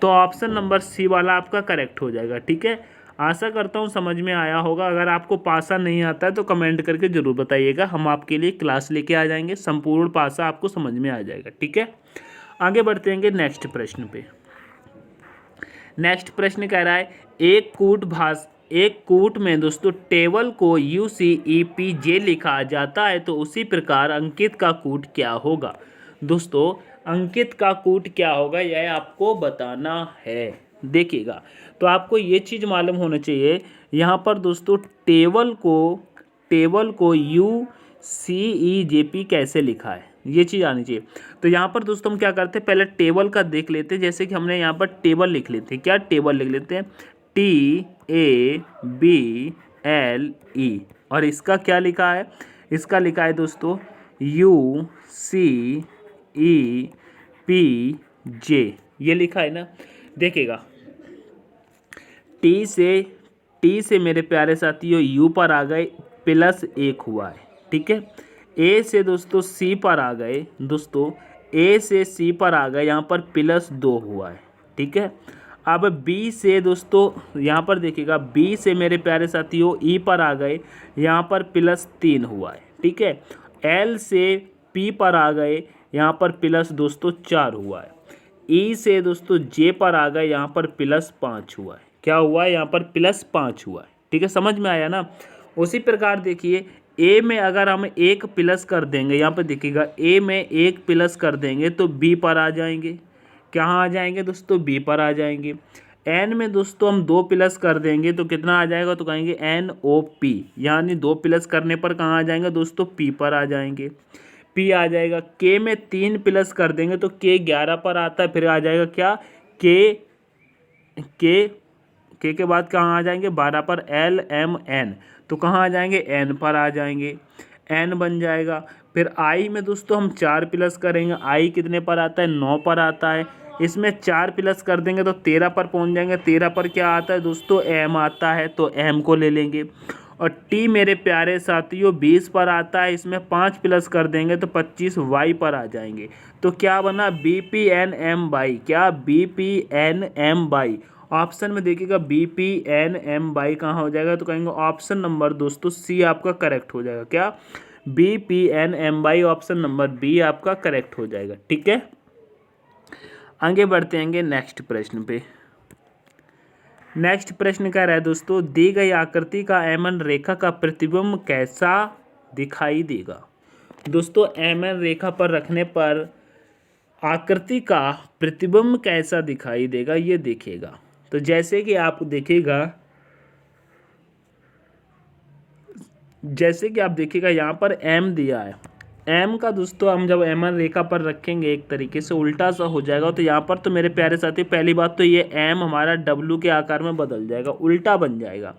तो ऑप्शन नंबर सी वाला आपका करेक्ट हो जाएगा, ठीक है। आशा करता हूँ समझ में आया होगा। अगर आपको पासा नहीं आता है तो कमेंट करके ज़रूर बताइएगा, हम आपके लिए क्लास लेके आ जाएंगे, संपूर्ण पासा आपको समझ में आ जाएगा, ठीक है। आगे बढ़ते हैं नेक्स्ट प्रश्न पे। नेक्स्ट प्रश्न कह रहा है, एक कूट में दोस्तों टेबल को UCEPJ लिखा जाता है तो उसी प्रकार अंकित का कूट क्या होगा। दोस्तों अंकित का कूट क्या होगा यह आपको बताना है। देखिएगा तो आपको ये चीज़ मालूम होना चाहिए, यहाँ पर दोस्तों टेबल को UCEJP कैसे लिखा है, ये चीज़ आनी चाहिए। तो यहाँ पर दोस्तों हम क्या करते हैं, पहले टेबल का देख लेते हैं। जैसे कि हमने यहाँ पर टेबल लिख लेते हैं, क्या टेबल लिख लेते हैं, TABLE, और इसका क्या लिखा है, इसका लिखा है दोस्तों UCEPJ, ये लिखा है ना। देखिएगा टी से मेरे प्यारे साथियों U पर आ गए, +1 हुआ है, ठीक है। ए से दोस्तों सी पर आ गए, दोस्तों ए से सी पर आ गए, यहाँ पर +2 हुआ है, ठीक है। अब बी से दोस्तों यहाँ पर देखिएगा बी से मेरे प्यारे साथियों ई पर आ गए, यहाँ पर +3 हुआ है, ठीक है। एल से पी पर आ गए, यहाँ पर दोस्तों 4 हुआ है। ई से दोस्तों जे पर आ गए, यहाँ पर +5 हुआ है। क्या हुआ है, यहाँ पर +5 हुआ है, ठीक है। समझ में आया ना। उसी प्रकार देखिए ए में अगर हम 1 प्लस कर देंगे, यहाँ पर देखिएगा ए में 1 प्लस कर देंगे तो बी पर आ जाएंगे। कहाँ आ जाएंगे दोस्तों, बी पर आ जाएंगे। एन में दोस्तों हम 2 प्लस कर देंगे तो कितना आ जाएगा, तो कहेंगे NOP, यानी 2 प्लस करने पर कहाँ आ जाएंगे दोस्तों, पी पर आ जाएंगे, पी आ जाएगा। के में 3 प्लस कर देंगे तो के 11 पर आता है, फिर आ जाएगा क्या, के के बाद कहाँ आ जाएंगे, 12 पर LMN, तो कहाँ आ जाएंगे, एन पर आ जाएंगे, एन बन जाएगा। फिर आई में दोस्तों हम 4 प्लस करेंगे, आई कितने पर आता है 9 पर आता है। इसमें 4 प्लस कर देंगे तो 13 पर पहुंच जाएंगे। 13 पर क्या आता है दोस्तों एम आता है, तो एम को ले लेंगे। और टी मेरे प्यारे साथियों 20 पर आता है, इसमें 5 प्लस कर देंगे तो 25 वाई पर आ जाएंगे। तो क्या बना B P N M by, क्या B P N M by. Option में देखिएगा B P N M by कहाँ हो जाएगा, तो कहेंगे ऑप्शन नंबर दोस्तों सी आपका करेक्ट हो जाएगा। क्या B P N M by, option number B आपका करेक्ट हो जाएगा। ठीक है, आगे बढ़ते हैं नेक्स्ट प्रश्न पे। नेक्स्ट प्रश्न कह रहा है दोस्तों, दी गई आकृति का एमएन रेखा का प्रतिबिंब कैसा दिखाई देगा। दोस्तों एमएन रेखा पर रखने पर आकृति का प्रतिबिंब कैसा दिखाई देगा ये देखिएगा। तो जैसे कि आप देखिएगा, यहाँ पर एम दिया है। एम का दोस्तों हम जब एमएन रेखा पर रखेंगे एक तरीके से उल्टा सा हो जाएगा। तो यहाँ पर तो मेरे प्यारे साथी पहली बात तो ये एम हमारा डब्लू के आकार में बदल जाएगा, उल्टा बन जाएगा।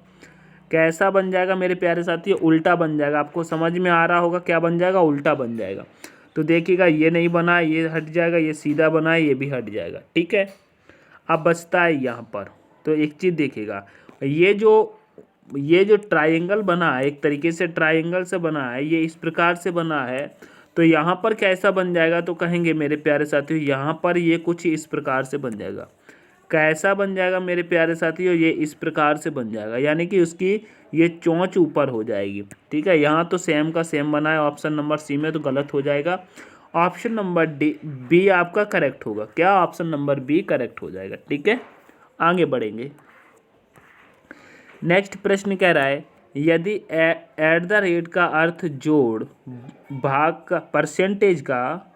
कैसा बन जाएगा मेरे प्यारे साथी, उल्टा बन जाएगा। आपको समझ में आ रहा होगा क्या बन जाएगा, उल्टा बन जाएगा। तो देखिएगा ये नहीं बना, ये हट जाएगा, ये सीधा बना है, ये भी हट जाएगा। ठीक है, अब बचता है यहाँ पर। तो एक चीज़ देखिएगा, ये जो ट्रायंगल बना है एक तरीके से ट्रायंगल से बना है, ये इस प्रकार से बना है। तो यहाँ पर कैसा बन जाएगा, तो कहेंगे मेरे प्यारे साथियों यहाँ पर ये कुछ इस प्रकार से बन जाएगा। कैसा बन जाएगा मेरे प्यारे साथियों, ये इस प्रकार से बन जाएगा, यानी कि उसकी ये चोंच ऊपर हो जाएगी। ठीक है, यहाँ तो सेम का सेम बना है, ऑप्शन नंबर सी में तो गलत हो जाएगा। ऑप्शन नंबर डी बी आपका करेक्ट होगा। क्या ऑप्शन नंबर बी करेक्ट हो जाएगा। ठीक है, आगे बढ़ेंगे। नेक्स्ट प्रश्न कह रहा है, यदि एट द रेट का अर्थ जोड़, भाग का परसेंटेज का,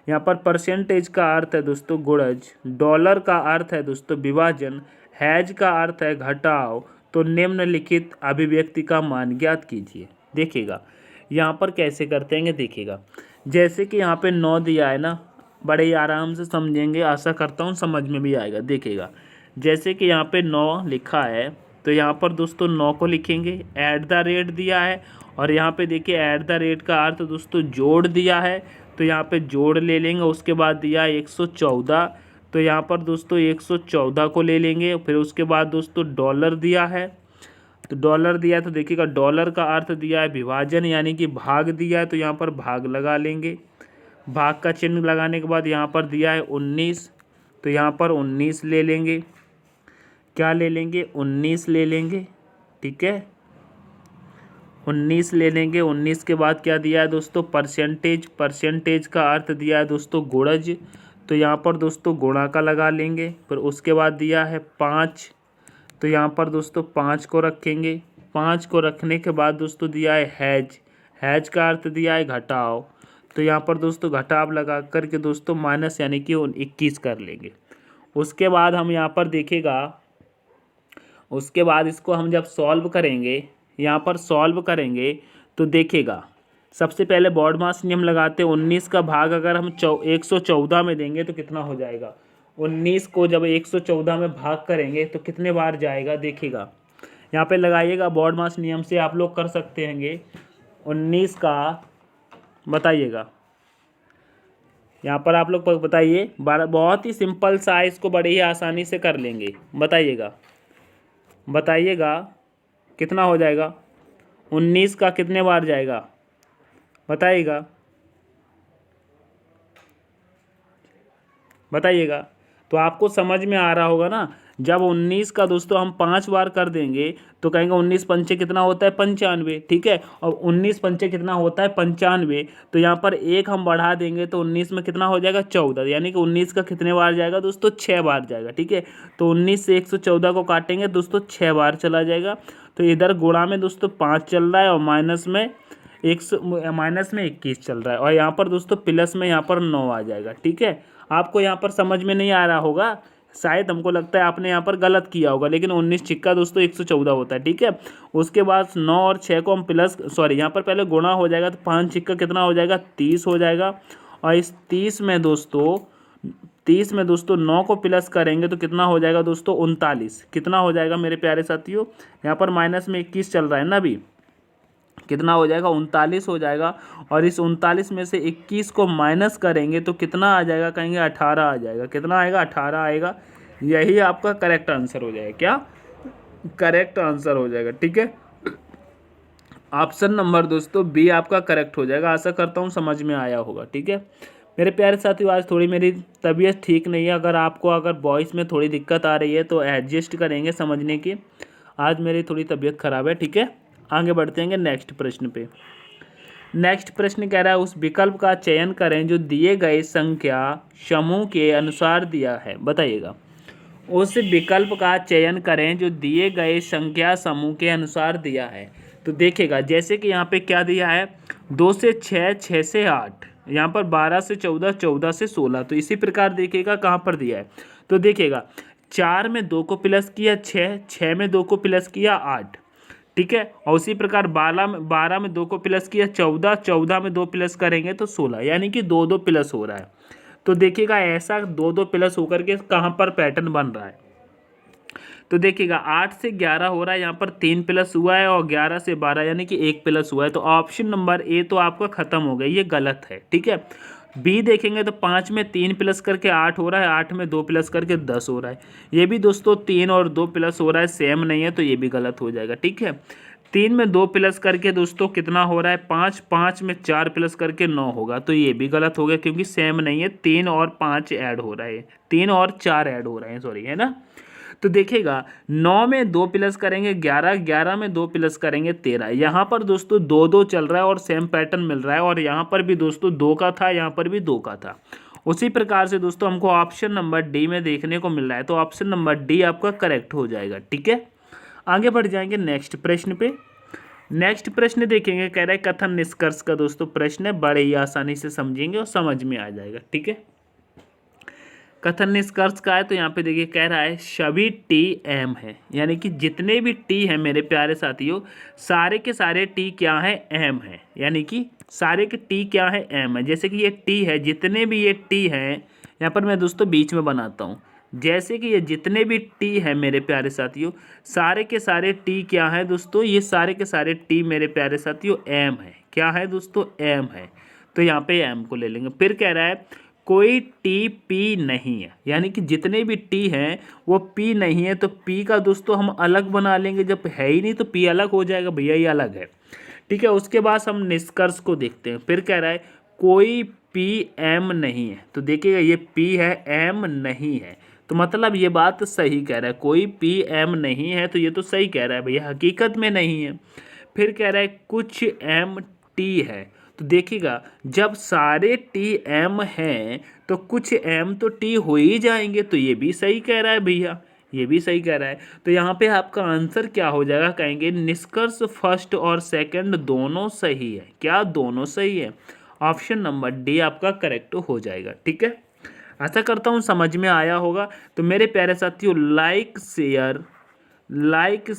यहाँ पर परसेंटेज का अर्थ है दोस्तों गुणज, डॉलर का अर्थ है दोस्तों विभाजन, हैज का अर्थ है घटाव, तो निम्नलिखित अभिव्यक्ति का मान ज्ञात कीजिए। देखिएगा यहाँ पर कैसे करते हैं देखिएगा, जैसे कि यहाँ पे 9 दिया है ना, बड़े ही आराम से समझेंगे, आशा करता हूँ समझ में भी आएगा। देखिएगा जैसे कि यहाँ पे 9 लिखा है, तो यहाँ पर दोस्तों 9 को लिखेंगे, ऐट द रेट दिया है, और यहाँ पे देखिए ऐट द रेट का अर्थ दोस्तों जोड़ दिया है, तो यहाँ पे जोड़ ले लेंगे। उसके बाद दिया है 114, तो यहाँ पर दोस्तों 114 को ले लेंगे। फिर उसके बाद दोस्तों डॉलर दिया है, तो डॉलर दिया है तो देखिएगा डॉलर का अर्थ दिया है विभाजन, यानी कि भाग दिया है, तो यहाँ पर भाग लगा लेंगे। भाग का चिन्ह लगाने के बाद यहाँ पर दिया है 19, तो यहाँ पर 19 ले लेंगे। क्या ले लेंगे, 19 ले लेंगे। ठीक है, 19 ले लेंगे। 19 के बाद क्या दिया है दोस्तों परसेंटेज, परसेंटेज का अर्थ दिया है दोस्तों गुणज, तो यहाँ पर दोस्तों गुणा का लगा लेंगे। फिर उसके बाद दिया है 5, तो यहाँ पर दोस्तों 5 को रखेंगे। 5 को रखने के बाद दोस्तों दिया है हैज, हैज का अर्थ दिया है घटाव, तो यहाँ पर दोस्तों घटाव लगा करके दोस्तों माइनस यानी कि 21 कर लेंगे। उसके बाद हम यहाँ पर देखेगा, उसके बाद इसको हम जब सॉल्व करेंगे, यहाँ पर सॉल्व करेंगे तो देखेगा सबसे पहले बॉड मास नियम लगाते हैं। 19 का भाग अगर हम 114 में देंगे तो कितना हो जाएगा, 19 को जब 114 में भाग करेंगे तो कितने बार जाएगा, देखिएगा यहाँ पे लगाइएगा। बॉड मास नियम से आप लोग कर सकते हैंगे। 19 का बताइएगा, यहाँ पर आप लोग बताइए, बहुत ही सिंपल सा है, इसको बड़े ही आसानी से कर लेंगे। बताइएगा कितना हो जाएगा, 19 का कितने बार जाएगा बताइएगा। तो आपको समझ में आ रहा होगा ना, जब 19 का दोस्तों हम 5 बार कर देंगे तो कहेंगे 19 पंचे कितना होता है 95। ठीक है, और 19 पंचे कितना होता है 95, तो यहाँ पर एक हम बढ़ा देंगे तो 19 में कितना हो जाएगा 14, यानी कि 19 का कितने बार जाएगा दोस्तों 6 बार जाएगा। ठीक है, तो 19 से 114 को काटेंगे दोस्तों 6 बार चला जाएगा। तो इधर गुणा में दोस्तों 5 चल रहा है और माइनस में 21 चल रहा है, और यहाँ पर दोस्तों प्लस में यहाँ पर 9 आ जाएगा। ठीक है, आपको यहाँ पर समझ में नहीं आ रहा होगा, शायद हमको लगता है आपने यहाँ पर गलत किया होगा, लेकिन 19 छिक्का दोस्तों 114 होता है। ठीक है, उसके बाद 9 और 6 को हम यहाँ पर पहले गुणा हो जाएगा, तो 5 छिक्का कितना हो जाएगा 30 हो जाएगा। और इस 30 में दोस्तों 9 को प्लस करेंगे तो कितना हो जाएगा दोस्तों 39। कितना हो जाएगा मेरे प्यारे साथियों, यहाँ पर माइनस में 21 चल रहा है ना अभी, कितना हो जाएगा, 39 हो जाएगा। और इस 39 में से 21 को माइनस करेंगे तो कितना आ जाएगा, कहेंगे 18 आ जाएगा। कितना आएगा, 18 आएगा। यही आपका करेक्ट आंसर हो जाएगा। क्या करेक्ट आंसर हो जाएगा, ठीक है। ऑप्शन नंबर दोस्तों बी आपका करेक्ट हो जाएगा। आशा करता हूँ समझ में आया होगा, ठीक है। मेरे प्यारे साथियों, आज थोड़ी मेरी तबीयत ठीक नहीं है। अगर वॉइस में थोड़ी दिक्कत आ रही है तो एडजस्ट करेंगे समझने की। आज मेरी थोड़ी तबीयत खराब है, ठीक है। आगे बढ़ते हैं नेक्स्ट प्रश्न पे। नेक्स्ट प्रश्न कह रहा है उस विकल्प का चयन करें जो दिए गए संख्या समूह के अनुसार दिया है। बताइएगा, उस विकल्प का चयन करें जो दिए गए संख्या समूह के अनुसार दिया है। तो देखिएगा, जैसे कि यहाँ पे क्या दिया है, 2 से 6, 6 से 8, यहाँ पर 12 से 14, 14 से 16। तो इसी प्रकार देखिएगा कहाँ पर दिया है। तो देखिएगा, 4 में 2 को प्लस किया 6, 6 में 2 को प्लस किया 8, ठीक है। और उसी प्रकार 12 में 2 को प्लस किया 14, 14 में 2 प्लस करेंगे तो 16, यानी कि 2 2 प्लस हो रहा है। तो देखिएगा ऐसा 2 2 प्लस होकर के कहाँ पर पैटर्न बन रहा है। तो देखिएगा 8 से 11 हो रहा है, यहाँ पर 3 प्लस हुआ है, और 11 से 12 यानी कि 1 प्लस हुआ है। तो ऑप्शन नंबर ए तो आपका खत्म हो गया, ये गलत है, ठीक है। बी देखेंगे तो 5 में 3 प्लस करके 8 हो रहा है, 8 में 2 प्लस करके 10 हो रहा है। ये भी दोस्तों 3 और 2 प्लस हो रहा है, सेम नहीं है, तो ये भी गलत हो जाएगा, ठीक है। 3 में 2 प्लस करके दोस्तों कितना हो रहा है, 5, 5 में 4 प्लस करके 9 होगा। तो ये भी गलत हो गया क्योंकि सेम नहीं है, 3 और 5 ऐड हो रहा है, 3 और 4 ऐड हो रहे हैं, सॉरी, है ना। तो देखिएगा 9 में 2 प्लस करेंगे 11, 11 में 2 प्लस करेंगे 13। यहाँ पर दोस्तों 2 2 चल रहा है और सेम पैटर्न मिल रहा है, और यहाँ पर भी दोस्तों 2 का था, यहाँ पर भी 2 का था। उसी प्रकार से दोस्तों हमको ऑप्शन नंबर डी में देखने को मिल रहा है। तो ऑप्शन नंबर डी आपका करेक्ट हो जाएगा, ठीक है। आगे बढ़ जाएंगे नेक्स्ट प्रश्न पे। नेक्स्ट प्रश्न देखेंगे, कह रहा है कथन निष्कर्ष का दोस्तों प्रश्न है, बड़े ही आसानी से समझेंगे और समझ में आ जाएगा, ठीक है। कथन निष्कर्ष का है, तो यहाँ पे देखिए कह रहा है सभी टी एम है, यानी कि जितने भी टी हैं मेरे प्यारे साथियों, सारे के सारे टी क्या है, एम है, यानी कि सारे के टी क्या है, एम है। जैसे कि ये टी है, जितने भी ये टी हैं, यहाँ पर मैं दोस्तों बीच में बनाता हूँ, जैसे कि ये जितने भी टी हैं मेरे प्यारे साथियों, सारे के सारे टी क्या है दोस्तों, ये सारे के सारे टी मेरे प्यारे साथियों एम है। क्या है दोस्तों, एम है। तो यहाँ पे एम को ले लेंगे। फिर कह रहा है कोई टी पी नहीं है, यानी कि जितने भी टी हैं वो पी नहीं है। तो पी का दोस्तों हम अलग बना लेंगे, जब है ही नहीं तो पी अलग हो जाएगा, भैया ये अलग है, ठीक है। उसके बाद हम निष्कर्ष को देखते हैं। फिर कह रहा है कोई पी एम नहीं है। तो देखिएगा ये पी है, एम नहीं है, तो मतलब ये बात सही कह रहा है, कोई पी एम नहीं है, तो ये तो सही कह रहा है भैया, हकीकत में नहीं है। फिर कह रहा है कुछ एम टी है। तो देखिएगा जब सारे टी एम हैं तो कुछ एम तो टी हो ही जाएंगे, तो ये भी सही कह रहा है भैया, ये भी सही कह रहा है। तो यहाँ पे आपका आंसर क्या हो जाएगा, कहेंगे निष्कर्ष फर्स्ट और सेकंड दोनों सही है। क्या दोनों सही है, ऑप्शन नंबर डी आपका करेक्ट हो जाएगा, ठीक है। आशा करता हूँ समझ में आया होगा। तो मेरे प्यारे साथियों लाइक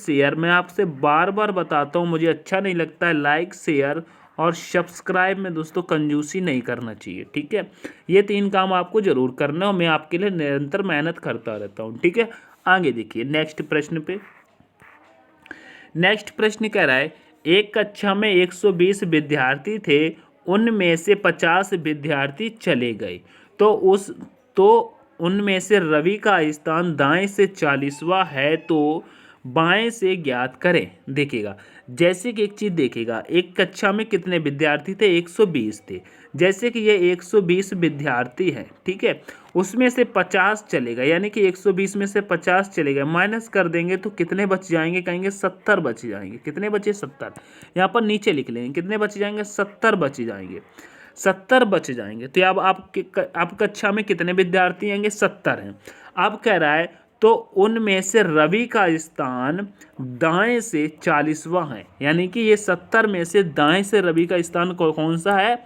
शेयर मैं आपसे बार बार बताता हूँ, मुझे अच्छा नहीं लगता है। लाइक शेयर और सब्सक्राइब में दोस्तों कंजूसी नहीं करना चाहिए, ठीक है। ये 3 काम आपको जरूर करना है, और मैं आपके लिए निरंतर मेहनत करता रहता हूँ, ठीक है। आगे देखिए नेक्स्ट प्रश्न पे। नेक्स्ट प्रश्न कह रहा है एक कक्षा में 120 विद्यार्थी थे, उनमें से 50 विद्यार्थी चले गए, तो उनमें से रवि का स्थान दाएं से 40वां है, तो बाएं से ज्ञात करें। देखिएगा जैसे कि एक चीज़ देखिएगा, एक कक्षा में कितने विद्यार्थी थे, 120 थे। जैसे कि ये 120 विद्यार्थी हैं, ठीक है, उसमें से 50 चले गए, यानी कि 120 में से 50 चले गए, माइनस कर देंगे तो कितने बच जाएंगे, कहेंगे 70 बच जाएंगे। कितने बचे, 70। यहाँ पर नीचे लिख लेंगे कितने बच जाएंगे, 70 बच जाएंगे, 70 बच जाएंगे। तो अब आप कक्षा में कितने विद्यार्थी आएंगे, 70 हैं। अब कह रहा है तो उनमें से रवि का स्थान दाएं से 40वां है, यानी कि ये 70 में से दाएं से रवि का स्थान कौन सा है,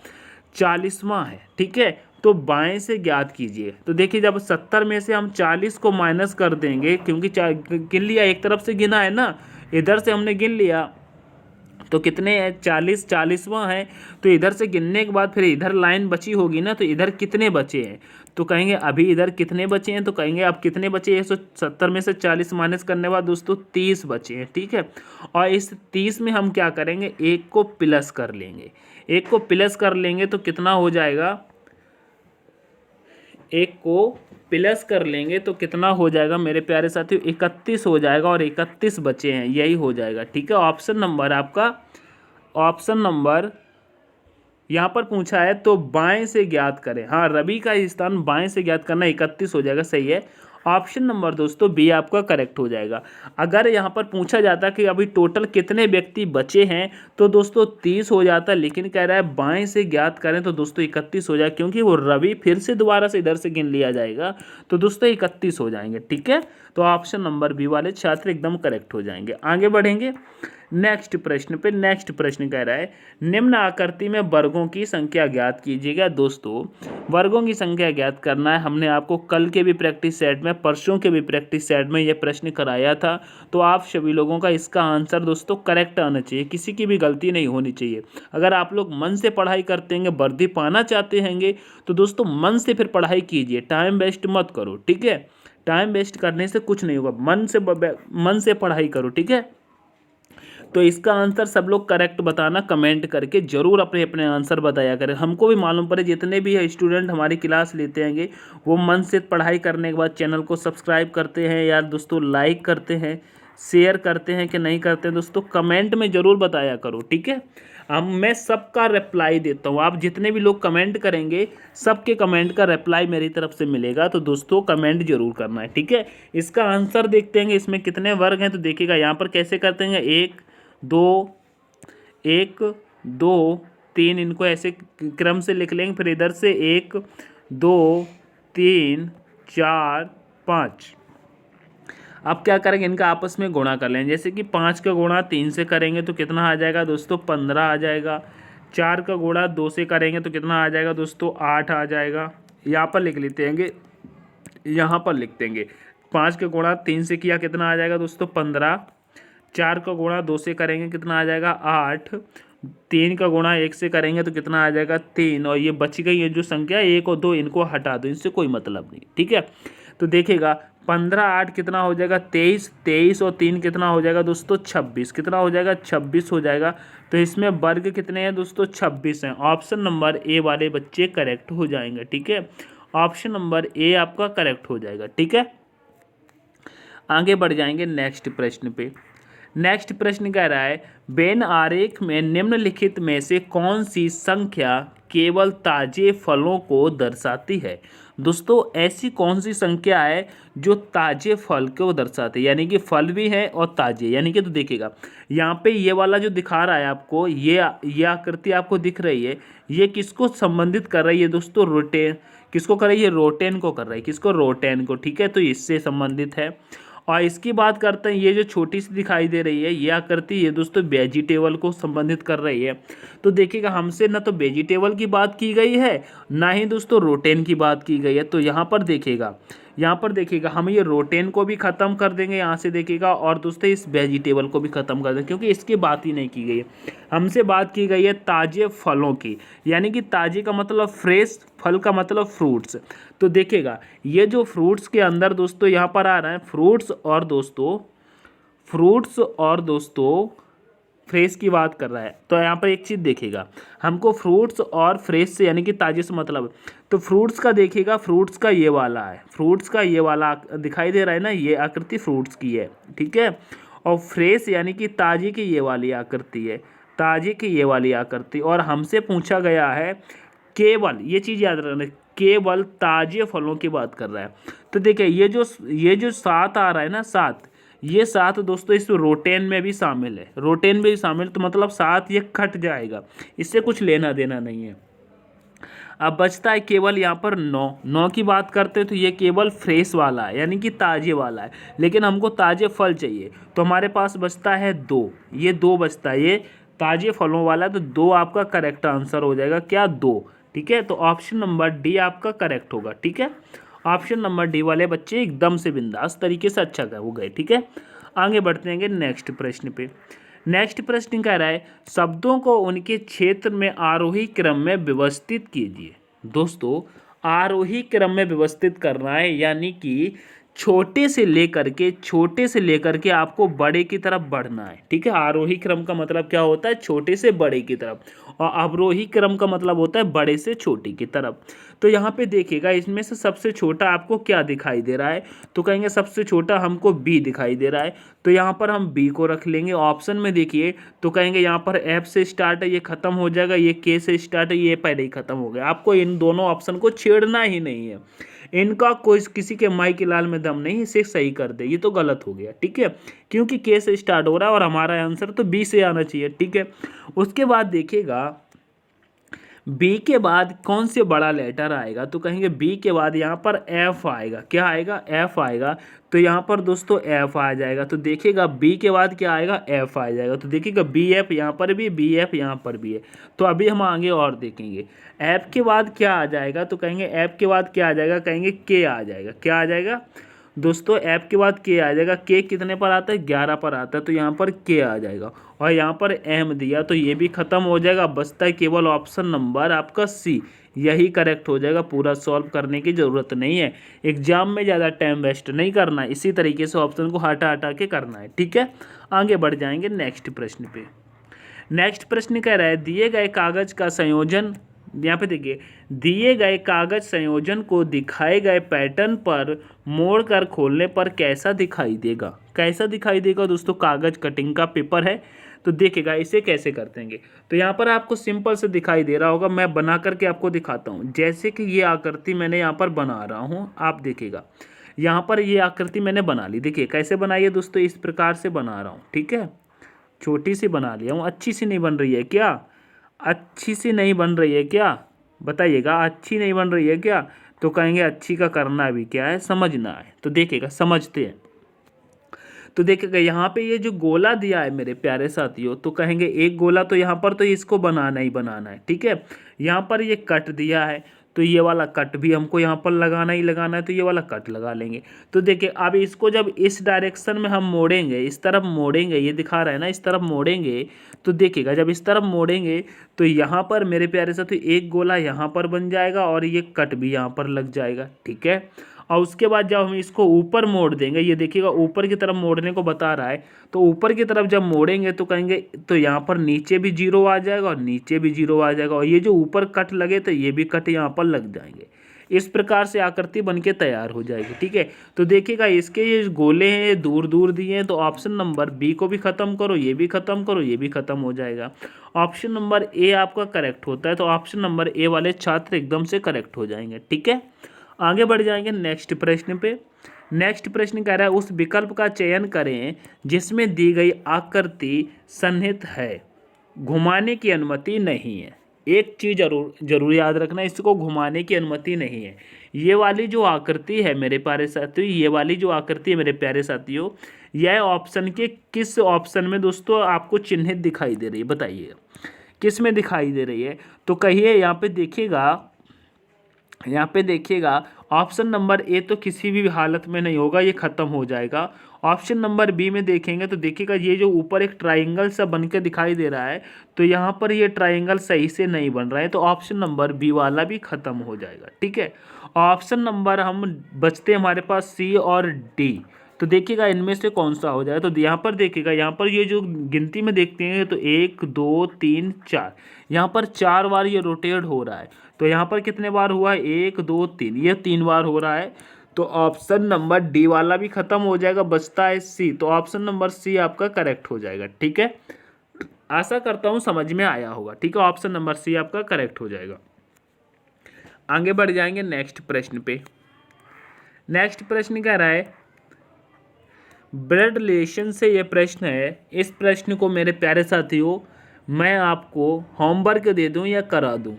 40वां है, ठीक है। तो बाएं से ज्ञात कीजिए। तो देखिए जब 70 में से हम 40 को माइनस कर देंगे, क्योंकि गिन लिया, एक तरफ से गिना है ना, इधर से हमने गिन लिया, तो कितने हैं, 40, 40वां है। तो इधर से गिनने के बाद फिर इधर लाइन बची होगी ना, तो इधर कितने बचे हैं, तो कहेंगे अभी इधर कितने बचे हैं, तो कहेंगे अब कितने बचे, 170 में से 40 माइनस करने के बाद दोस्तों 30 बचे हैं। ठीक है, और इस 30 में हम क्या करेंगे, एक को प्लस कर लेंगे। एक को प्लस कर लेंगे तो कितना हो जाएगा, एक को प्लस कर लेंगे तो कितना हो जाएगा मेरे प्यारे साथियों, 31 हो जाएगा, और 31 बचे हैं, यही हो जाएगा। ठीक है, ऑप्शन नंबर आपका, ऑप्शन नंबर यहाँ पर पूछा है तो बाएं से ज्ञात करें। हाँ, रवि का स्थान बाएं से ज्ञात करना, 31 हो जाएगा, सही है। ऑप्शन नंबर दोस्तों बी आपका करेक्ट हो जाएगा। अगर यहाँ पर पूछा जाता कि अभी टोटल कितने व्यक्ति बचे हैं तो दोस्तों 30 हो जाता, लेकिन कह रहा है बाएं से ज्ञात करें तो दोस्तों 31 हो जाए, क्योंकि वो रवि फिर से दोबारा से इधर से गिन लिया जाएगा, तो दोस्तों 31 हो जाएंगे। ठीक है, तो ऑप्शन नंबर बी वाले छात्र एकदम करेक्ट हो जाएंगे। आगे बढ़ेंगे नेक्स्ट प्रश्न पे। नेक्स्ट प्रश्न कह रहा है निम्न आकृति में वर्गों की संख्या ज्ञात कीजिएगा। दोस्तों वर्गों की संख्या ज्ञात करना है, हमने आपको कल के भी प्रैक्टिस सेट में, परसों के भी प्रैक्टिस सेट में यह प्रश्न कराया था। तो आप सभी लोगों का इसका आंसर दोस्तों करेक्ट आना चाहिए, किसी की भी गलती नहीं होनी चाहिए। अगर आप लोग मन से पढ़ाई करते हैं, वर्दी पाना चाहते हैंगे, तो दोस्तों मन से फिर पढ़ाई कीजिए, टाइम वेस्ट मत करो। ठीक है, टाइम वेस्ट करने से कुछ नहीं होगा, मन से पढ़ाई करो। ठीक है, तो इसका आंसर सब लोग करेक्ट बताना, कमेंट करके जरूर अपने अपने आंसर बताया करें। हमको भी मालूम पड़े जितने भी स्टूडेंट हमारी क्लास लेते हैंगे वो मन से पढ़ाई करने के बाद चैनल को सब्सक्राइब करते हैं यार दोस्तों, लाइक करते हैं, शेयर करते हैं कि नहीं करते हैं दोस्तों, कमेंट में ज़रूर बताया करो। ठीक है, मैं सबका रिप्लाई देता हूँ, आप जितने भी लोग कमेंट करेंगे सबके कमेंट का रिप्लाई मेरी तरफ से मिलेगा, तो दोस्तों कमेंट जरूर करना है। ठीक है, इसका आंसर देखते हैं इसमें कितने वर्ग हैं। तो देखिएगा यहाँ पर कैसे करते हैं, 1 2 1 2 3, इनको ऐसे क्रम से लिख लेंगे, फिर इधर से 1 2 3 4 5। अब क्या करेंगे, इनका आपस में गुणा कर लेंगे। जैसे कि 5 का गुणा 3 से करेंगे तो कितना आ जाएगा दोस्तों, 15 आ जाएगा। 4 का गुणा 2 से करेंगे तो कितना आ जाएगा दोस्तों, 8 आ जाएगा। यहाँ पर लिख लेते हैं, यहाँ पर लिख देंगे 5 का गुणा 3 से किया कितना आ जाएगा दोस्तों, 15। 4 का गुणा 2 से करेंगे कितना आ जाएगा, 8। 3 का गुणा 1 से करेंगे तो कितना आ जाएगा, 3। और ये बच गई है जो संख्या 1 और 2, इनको हटा दो, इनसे कोई मतलब नहीं। ठीक है, तो देखिएगा 15 8 कितना हो जाएगा, 23। 23 और 3 कितना हो जाएगा दोस्तों, 26। कितना हो जाएगा, 26 हो जाएगा। तो इसमें वर्ग कितने हैं दोस्तों, 26 हैं। ऑप्शन नंबर ए वाले बच्चे करेक्ट हो जाएंगे। ठीक है, ऑप्शन नंबर ए आपका करेक्ट हो जाएगा। ठीक है, आगे बढ़ जाएंगे नेक्स्ट प्रश्न पे। नेक्स्ट प्रश्न कह रहा है वेन आरेख में निम्नलिखित में से कौन सी संख्या केवल ताजे फलों को दर्शाती है। दोस्तों ऐसी कौन सी संख्या है जो ताजे फल को दर्शाती है, यानी कि फल भी है और ताजे, यानी कि तो देखिएगा यहाँ पे ये वाला जो दिखा रहा है आपको, ये आकृति आपको दिख रही है, ये किसको संबंधित कर रही है दोस्तों, रोटेन। किसको कर रही है, रोटेन को कर रही है। किसको, रोटेन को। ठीक है, तो इससे संबंधित है। और इसकी बात करते हैं, ये जो छोटी सी दिखाई दे रही है ये आकृति, ये दोस्तों वेजिटेबल को संबंधित कर रही है। तो देखिएगा हमसे ना तो वेजिटेबल की बात की गई है, ना ही दोस्तों रोटेन की बात की गई है। तो यहाँ पर देखिएगा हम ये रोटेन को भी ख़त्म कर देंगे यहाँ से, देखिएगा, और दोस्तों इस वेजिटेबल को भी ख़त्म कर देंगे, क्योंकि इसकी बात ही नहीं की गई है। हमसे बात की गई है ताज़े फलों की, यानी कि ताज़े का मतलब फ्रेश, फल का मतलब फ्रूट्स। तो देखिएगा ये जो फ्रूट्स के अंदर दोस्तों यहाँ पर आ रहा है फ्रूट्स और दोस्तों फ्रेश की बात कर रहा है। तो यहाँ पर एक चीज़ देखिएगा, हमको फ्रूट्स और फ्रेश से यानी कि ताजे से मतलब, तो फ्रूट्स का देखिएगा, फ्रूट्स का ये वाला है, फ्रूट्स का ये वाला दिखाई दे रहा है ना, ये आकृति फ्रूट्स की है। ठीक है, और फ्रेश यानी कि ताजे की ये वाली आकृति है, ताजे की ये वाली आकृति। और हमसे पूछा गया है केवल, ये चीज़ याद रखना, केवल ताजे फलों की बात कर रहा है। तो देखिए ये जो 7 आ रहा है ना, 7, ये 7 दोस्तों इस रोटेन में भी शामिल है, रोटेन में भी शामिल, तो मतलब 7 ये कट जाएगा, इससे कुछ लेना देना नहीं है। अब बचता है केवल यहाँ पर 9 की बात करते हैं, तो ये केवल फ्रेश वाला है, यानी कि ताजे वाला है, लेकिन हमको ताजे फल चाहिए, तो हमारे पास बचता है 2, ये 2 बचता है, ये ताजे फलों वाला, तो 2 आपका करेक्ट आंसर हो जाएगा, क्या, 2। ठीक है, तो ऑप्शन नंबर डी आपका करेक्ट होगा। ठीक है, ऑप्शन नंबर डी वाले बच्चे एकदम से बिंदास तरीके से अच्छा हो गए। ठीक है, आगे बढ़ते हैं नेक्स्ट प्रश्न पे। नेक्स्ट प्रश्न कह रहा है शब्दों को उनके क्षेत्र में आरोही क्रम में व्यवस्थित कीजिए। दोस्तों आरोही क्रम में व्यवस्थित करना है, यानी कि छोटे से लेकर के आपको बड़े की तरफ बढ़ना है। ठीक है, आरोही क्रम का मतलब क्या होता है, छोटे से बड़े की तरफ, और अवरोही क्रम का मतलब होता है बड़े से छोटे की तरफ। तो यहाँ पे देखिएगा इसमें से सबसे छोटा आपको क्या दिखाई दे रहा है, तो कहेंगे सबसे छोटा हमको बी दिखाई दे रहा है, तो यहाँ पर हम बी को रख लेंगे। ऑप्शन में देखिए तो कहेंगे यहाँ पर एफ से स्टार्ट है, ये खत्म हो जाएगा, ये के से स्टार्ट है, ये पहले ही खत्म हो गया। आपको इन दोनों ऑप्शन को छेड़ना ही नहीं है, इनका कोई किसी के माई के लाल में दम नहीं, इसे सही कर दे, ये तो गलत हो गया। ठीक है, क्योंकि के से स्टार्ट हो रहा है और हमारा आंसर तो बी से आना चाहिए। ठीक है, उसके बाद देखिएगा बी के बाद कौन से बड़ा लेटर आएगा, तो कहेंगे बी के बाद यहाँ पर एफ आएगा। क्या आएगा, एफ आएगा, तो यहाँ पर दोस्तों एफ आ जाएगा। तो देखिएगा बी के बाद क्या आएगा, एफ आ जाएगा। तो देखिएगा बी एफ यहाँ पर भी, बी एफ यहाँ पर भी है। तो अभी हम आगे और देखेंगे एफ के बाद क्या आ जाएगा, तो कहेंगे एफ के बाद क्या आ जाएगा, कहेंगे के आ जाएगा। क्या आ जाएगा दोस्तों, एफ के बाद के आ जाएगा। के कितने पर आता है, 11 पर आता है, तो यहाँ पर के आ जाएगा। और यहाँ पर एम दिया तो ये भी खत्म हो जाएगा, बचता है केवल ऑप्शन नंबर आपका सी, यही करेक्ट हो जाएगा। पूरा सॉल्व करने की ज़रूरत नहीं है, एग्जाम में ज़्यादा टाइम वेस्ट नहीं करना है, इसी तरीके से ऑप्शन को हटा हटा के करना है। ठीक है, आगे बढ़ जाएंगे नेक्स्ट प्रश्न पे। नेक्स्ट प्रश्न कह रहा है दिए गए कागज का संयोजन, यहाँ पे देखिए दिए गए कागज संयोजन को दिखाए गए पैटर्न पर मोड़ कर खोलने पर कैसा दिखाई देगा। कैसा दिखाई देगा दोस्तों, कागज कटिंग का पेपर है, तो देखिएगा इसे कैसे करते हैं। तो यहाँ पर आपको सिंपल से दिखाई दे रहा होगा, मैं बना करके आपको दिखाता हूँ। जैसे कि ये आकृति मैंने यहाँ पर बना रहा हूँ, आप देखिएगा यहाँ पर ये आकृति मैंने बना ली। देखिए कैसे बनाई है दोस्तों, इस प्रकार से बना रहा हूँ। ठीक है, छोटी सी बना लिया हूँ, अच्छी सी नहीं बन रही है क्या, अच्छी सी नहीं बन रही है क्या, बताइएगा अच्छी नहीं बन रही है क्या, तो कहेंगे अच्छी का करना भी क्या है, समझना है। तो देखिएगा समझते हैं। तो देखिएगा यहाँ पे ये जो गोला दिया है मेरे प्यारे साथियों, तो कहेंगे एक गोला, तो यहाँ पर तो इसको बनाना ही बनाना है। ठीक है, यहाँ पर ये कट दिया है, तो ये वाला कट भी हमको यहाँ पर लगाना ही लगाना है, तो ये वाला कट लगा लेंगे। तो देखिए अब इसको जब इस डायरेक्शन में हम मोड़ेंगे, इस तरफ मोड़ेंगे, ये दिखा रहा है ना, इस तरफ मोड़ेंगे, तो देखिएगा जब इस तरफ मोड़ेंगे तो यहाँ पर मेरे प्यारे साथियों एक गोला यहाँ पर बन जाएगा और ये कट भी यहाँ पर लग जाएगा। ठीक है, और उसके बाद जब हम इसको ऊपर मोड़ देंगे, ये देखिएगा ऊपर की तरफ मोड़ने को बता रहा है, तो ऊपर की तरफ जब मोड़ेंगे तो कहेंगे तो यहाँ पर नीचे भी जीरो आ जाएगा और नीचे भी जीरो आ जाएगा, और ये जो ऊपर कट लगे तो ये भी कट यहाँ पर लग जाएंगे। इस प्रकार से आकृति बनके तैयार हो जाएगी। ठीक है, तो देखिएगा इसके ये गोले हैं, ये दूर दूर दिए हैं, तो ऑप्शन नंबर बी को भी खत्म करो, ये भी खत्म करो, ये भी खत्म हो जाएगा। ऑप्शन नंबर ए आपका करेक्ट होता है, तो ऑप्शन नंबर ए वाले छात्र एकदम से करेक्ट हो जाएंगे। ठीक है, आगे बढ़ जाएंगे नेक्स्ट प्रश्न पे। नेक्स्ट प्रश्न कह रहा है उस विकल्प का चयन करें जिसमें दी गई आकृति सन्निहित है, घुमाने की अनुमति नहीं है। एक चीज़ जरूर याद रखना, इसको घुमाने की अनुमति नहीं है। ये वाली जो आकृति है मेरे प्यारे साथियों, ये वाली जो आकृति है मेरे प्यारे साथियों, यह ऑप्शन के किस ऑप्शन में दोस्तों आपको चिन्हित दिखाई दे रही है, बताइए किस में दिखाई दे रही है। तो कहिए यहाँ पे देखिएगा ऑप्शन नंबर ए तो किसी भी हालत में नहीं होगा, ये खत्म हो जाएगा। ऑप्शन नंबर बी में देखेंगे तो देखिएगा ये जो ऊपर एक ट्राइंगल सा बन के दिखाई दे रहा है, तो यहाँ पर ये ट्राइंगल सही से नहीं बन रहा है, तो ऑप्शन नंबर बी वाला भी खत्म हो जाएगा। ठीक है, ऑप्शन नंबर हम बचते हमारे पास सी और डी, तो देखिएगा इनमें से कौन सा हो जाए। तो यहाँ पर देखिएगा, यहाँ पर ये जो गिनती में देखते हैं तो 1 2 3 4, यहाँ पर 4 बार ये रोटेट हो रहा है, तो यहाँ पर कितने बार हुआ है, 1 2 3, ये 3 बार हो रहा है, तो ऑप्शन नंबर डी वाला भी खत्म हो जाएगा, बचता है सी, तो ऑप्शन नंबर सी आपका करेक्ट हो जाएगा। ठीक है, आशा करता हूँ समझ में आया होगा। ठीक है, ऑप्शन नंबर सी आपका करेक्ट हो जाएगा। आगे बढ़ जाएंगे नेक्स्ट प्रश्न पे। नेक्स्ट प्रश्न कह रहा है ब्लड रिलेशन से ये प्रश्न है। इस प्रश्न को मेरे प्यारे साथियों मैं आपको होमवर्क दे दूं या करा दूं,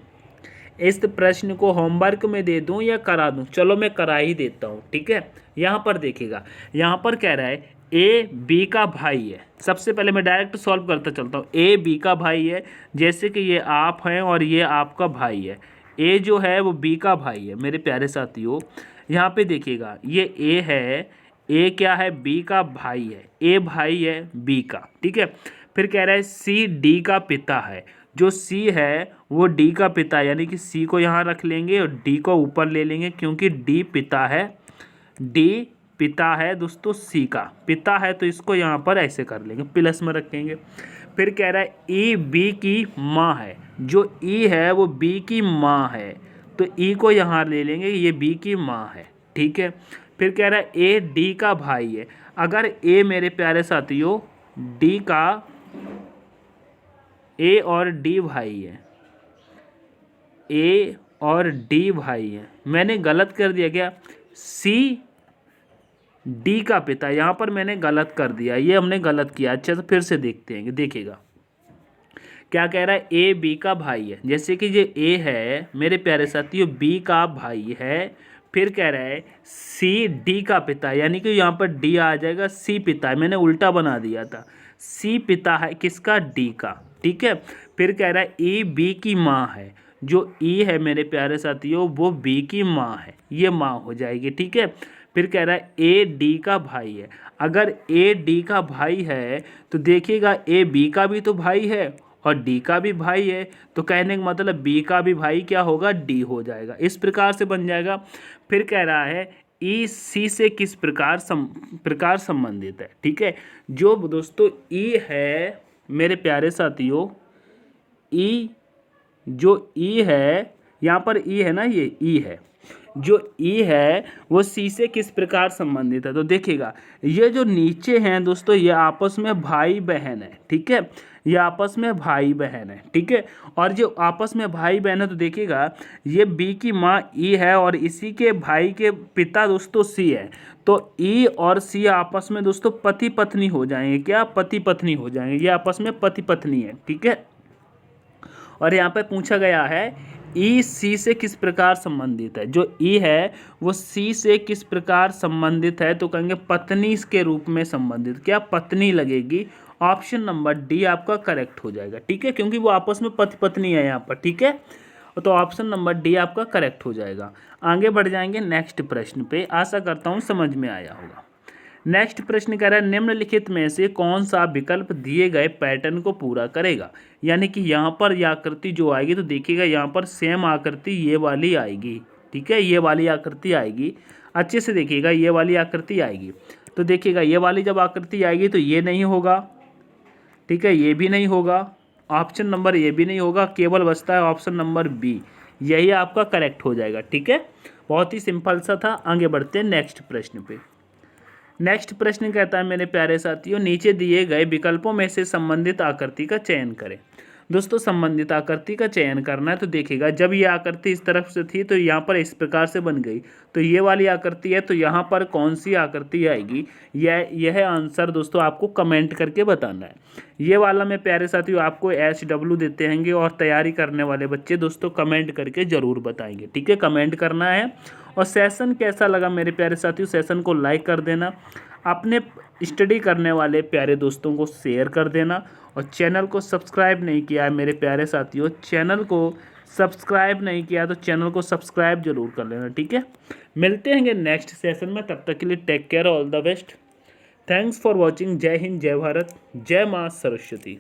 इस प्रश्न को होमवर्क में दे दूं या करा दूं, चलो मैं करा ही देता हूं। ठीक है, यहाँ पर देखिएगा, यहाँ पर कह रहा है ए बी का भाई है। सबसे पहले मैं डायरेक्ट सॉल्व करता चलता हूँ। ए बी का भाई है, जैसे कि ये आप हैं और ये आपका भाई है, ए जो है वो बी का भाई है। मेरे प्यारे साथियों यहाँ पे देखिएगा ये ए है, ए क्या है, बी का भाई है, ए भाई है बी का। ठीक है, फिर कह रहा है सी डी का पिता है। जो सी है वो डी का पिता है, यानी कि सी को यहाँ रख लेंगे और डी को ऊपर ले लेंगे, क्योंकि डी पिता है। डी पिता है दोस्तों, सी का पिता है, तो इसको यहाँ पर ऐसे कर लेंगे, प्लस में रखेंगे। फिर कह रहा है ई बी की माँ है। जो ई है वो बी की माँ है, तो ई को यहाँ ले लेंगे, ये बी की माँ है। ठीक है। फिर कह रहा है ए डी का भाई है। अगर ए मेरे प्यारे साथियों डी का, ए और डी भाई है, ए और डी भाई है, मैंने गलत कर दिया क्या? सी डी का पिता, यहाँ पर मैंने गलत कर दिया, ये हमने गलत किया। अच्छा तो फिर से देखते हैं, देखिएगा क्या कह रहा है। ए बी का भाई है, जैसे कि ये ए है मेरे प्यारे साथियों, बी का भाई है। फिर कह रहा है सी डी का पिता, यानी कि यहाँ पर डी आ जाएगा, सी पिता है, मैंने उल्टा बना दिया था। सी पिता है किसका? डी का। ठीक है। फिर कह रहा है ई बी की माँ है। जो ई है मेरे प्यारे साथियों वो बी की माँ है, ये माँ हो जाएगी। ठीक है। फिर कह रहा है ए डी का भाई है। अगर ए डी का भाई है तो देखिएगा ए बी का भी तो भाई है और डी का भी भाई है, तो कहने का मतलब बी का भी भाई क्या होगा? डी हो जाएगा। इस प्रकार से बन जाएगा। फिर कह रहा है ई सी से किस प्रकार संबंधित है। ठीक है। जो दोस्तों ई है मेरे प्यारे साथियों, ई जो ई है, यहाँ पर ई है ना, ये ई है, जो ई है वो सी से किस प्रकार संबंधित है। तो देखिएगा ये जो नीचे हैं दोस्तों ये आपस में भाई बहन है। ठीक है। ये आपस में भाई बहन है। ठीक है। और जो आपस में भाई बहन है तो देखिएगा ये बी की माँ ई है और इसी के भाई के पिता दोस्तों सी है, तो ई और सी आपस में दोस्तों पति पत्नी हो जाएंगे। क्या? पति पत्नी हो जाएंगे, ये आपस में पति पत्नी है। ठीक है। और यहाँ पे पूछा गया है ई सी से किस प्रकार संबंधित है। जो ई है वो सी से किस प्रकार संबंधित है, तो कहेंगे पत्नी के रूप में संबंधित। क्या? पत्नी लगेगी। ऑप्शन नंबर डी आपका करेक्ट हो जाएगा। ठीक है, क्योंकि वो आपस में पति पत्नी है यहाँ पर। ठीक है, तो ऑप्शन नंबर डी आपका करेक्ट हो जाएगा। आगे बढ़ जाएंगे नेक्स्ट प्रश्न पे। आशा करता हूँ समझ में आया होगा। नेक्स्ट प्रश्न कह रहा है निम्नलिखित में से कौन सा विकल्प दिए गए पैटर्न को पूरा करेगा। यानी कि यहाँ पर यह आकृति जो आएगी तो देखिएगा यहाँ पर सेम आकृति ये वाली आएगी। ठीक है, ये वाली आकृति आएगी। अच्छे से देखिएगा ये वाली आकृति आएगी। तो देखिएगा ये वाली जब आकृति आएगी तो ये नहीं होगा। ठीक है, ये भी नहीं होगा। ऑप्शन नंबर ए भी नहीं होगा। केवल बचता है ऑप्शन नंबर बी, यही आपका करेक्ट हो जाएगा। ठीक है, बहुत ही सिंपल सा था। आगे बढ़ते हैं नेक्स्ट प्रश्न पे। नेक्स्ट प्रश्न कहता है मेरे प्यारे साथियों नीचे दिए गए विकल्पों में से संबंधित आकृति का चयन करें। दोस्तों संबंधित आकृति का चयन करना है तो देखिएगा जब ये आकृति इस तरफ से थी तो यहाँ पर इस प्रकार से बन गई, तो ये वाली आकृति है, तो यहाँ पर कौन सी आकृति आएगी यह आंसर दोस्तों आपको कमेंट करके बताना है। ये वाला मैं प्यारे साथियों आपको SW देते हैंगे और तैयारी करने वाले बच्चे दोस्तों कमेंट करके ज़रूर बताएंगे। ठीक है, कमेंट करना है। और सेशन कैसा लगा मेरे प्यारे साथियों, सेशन को लाइक कर देना, अपने स्टडी करने वाले प्यारे दोस्तों को शेयर कर देना, और चैनल को सब्सक्राइब नहीं किया है मेरे प्यारे साथियों, चैनल को सब्सक्राइब नहीं किया तो चैनल को सब्सक्राइब जरूर कर लेना। ठीक है, मिलते हैं नेक्स्ट सेशन में, तब तक के लिए take care, all the best. Thanks for watching. जय हिंद, जय भारत, जय माँ सरस्वती।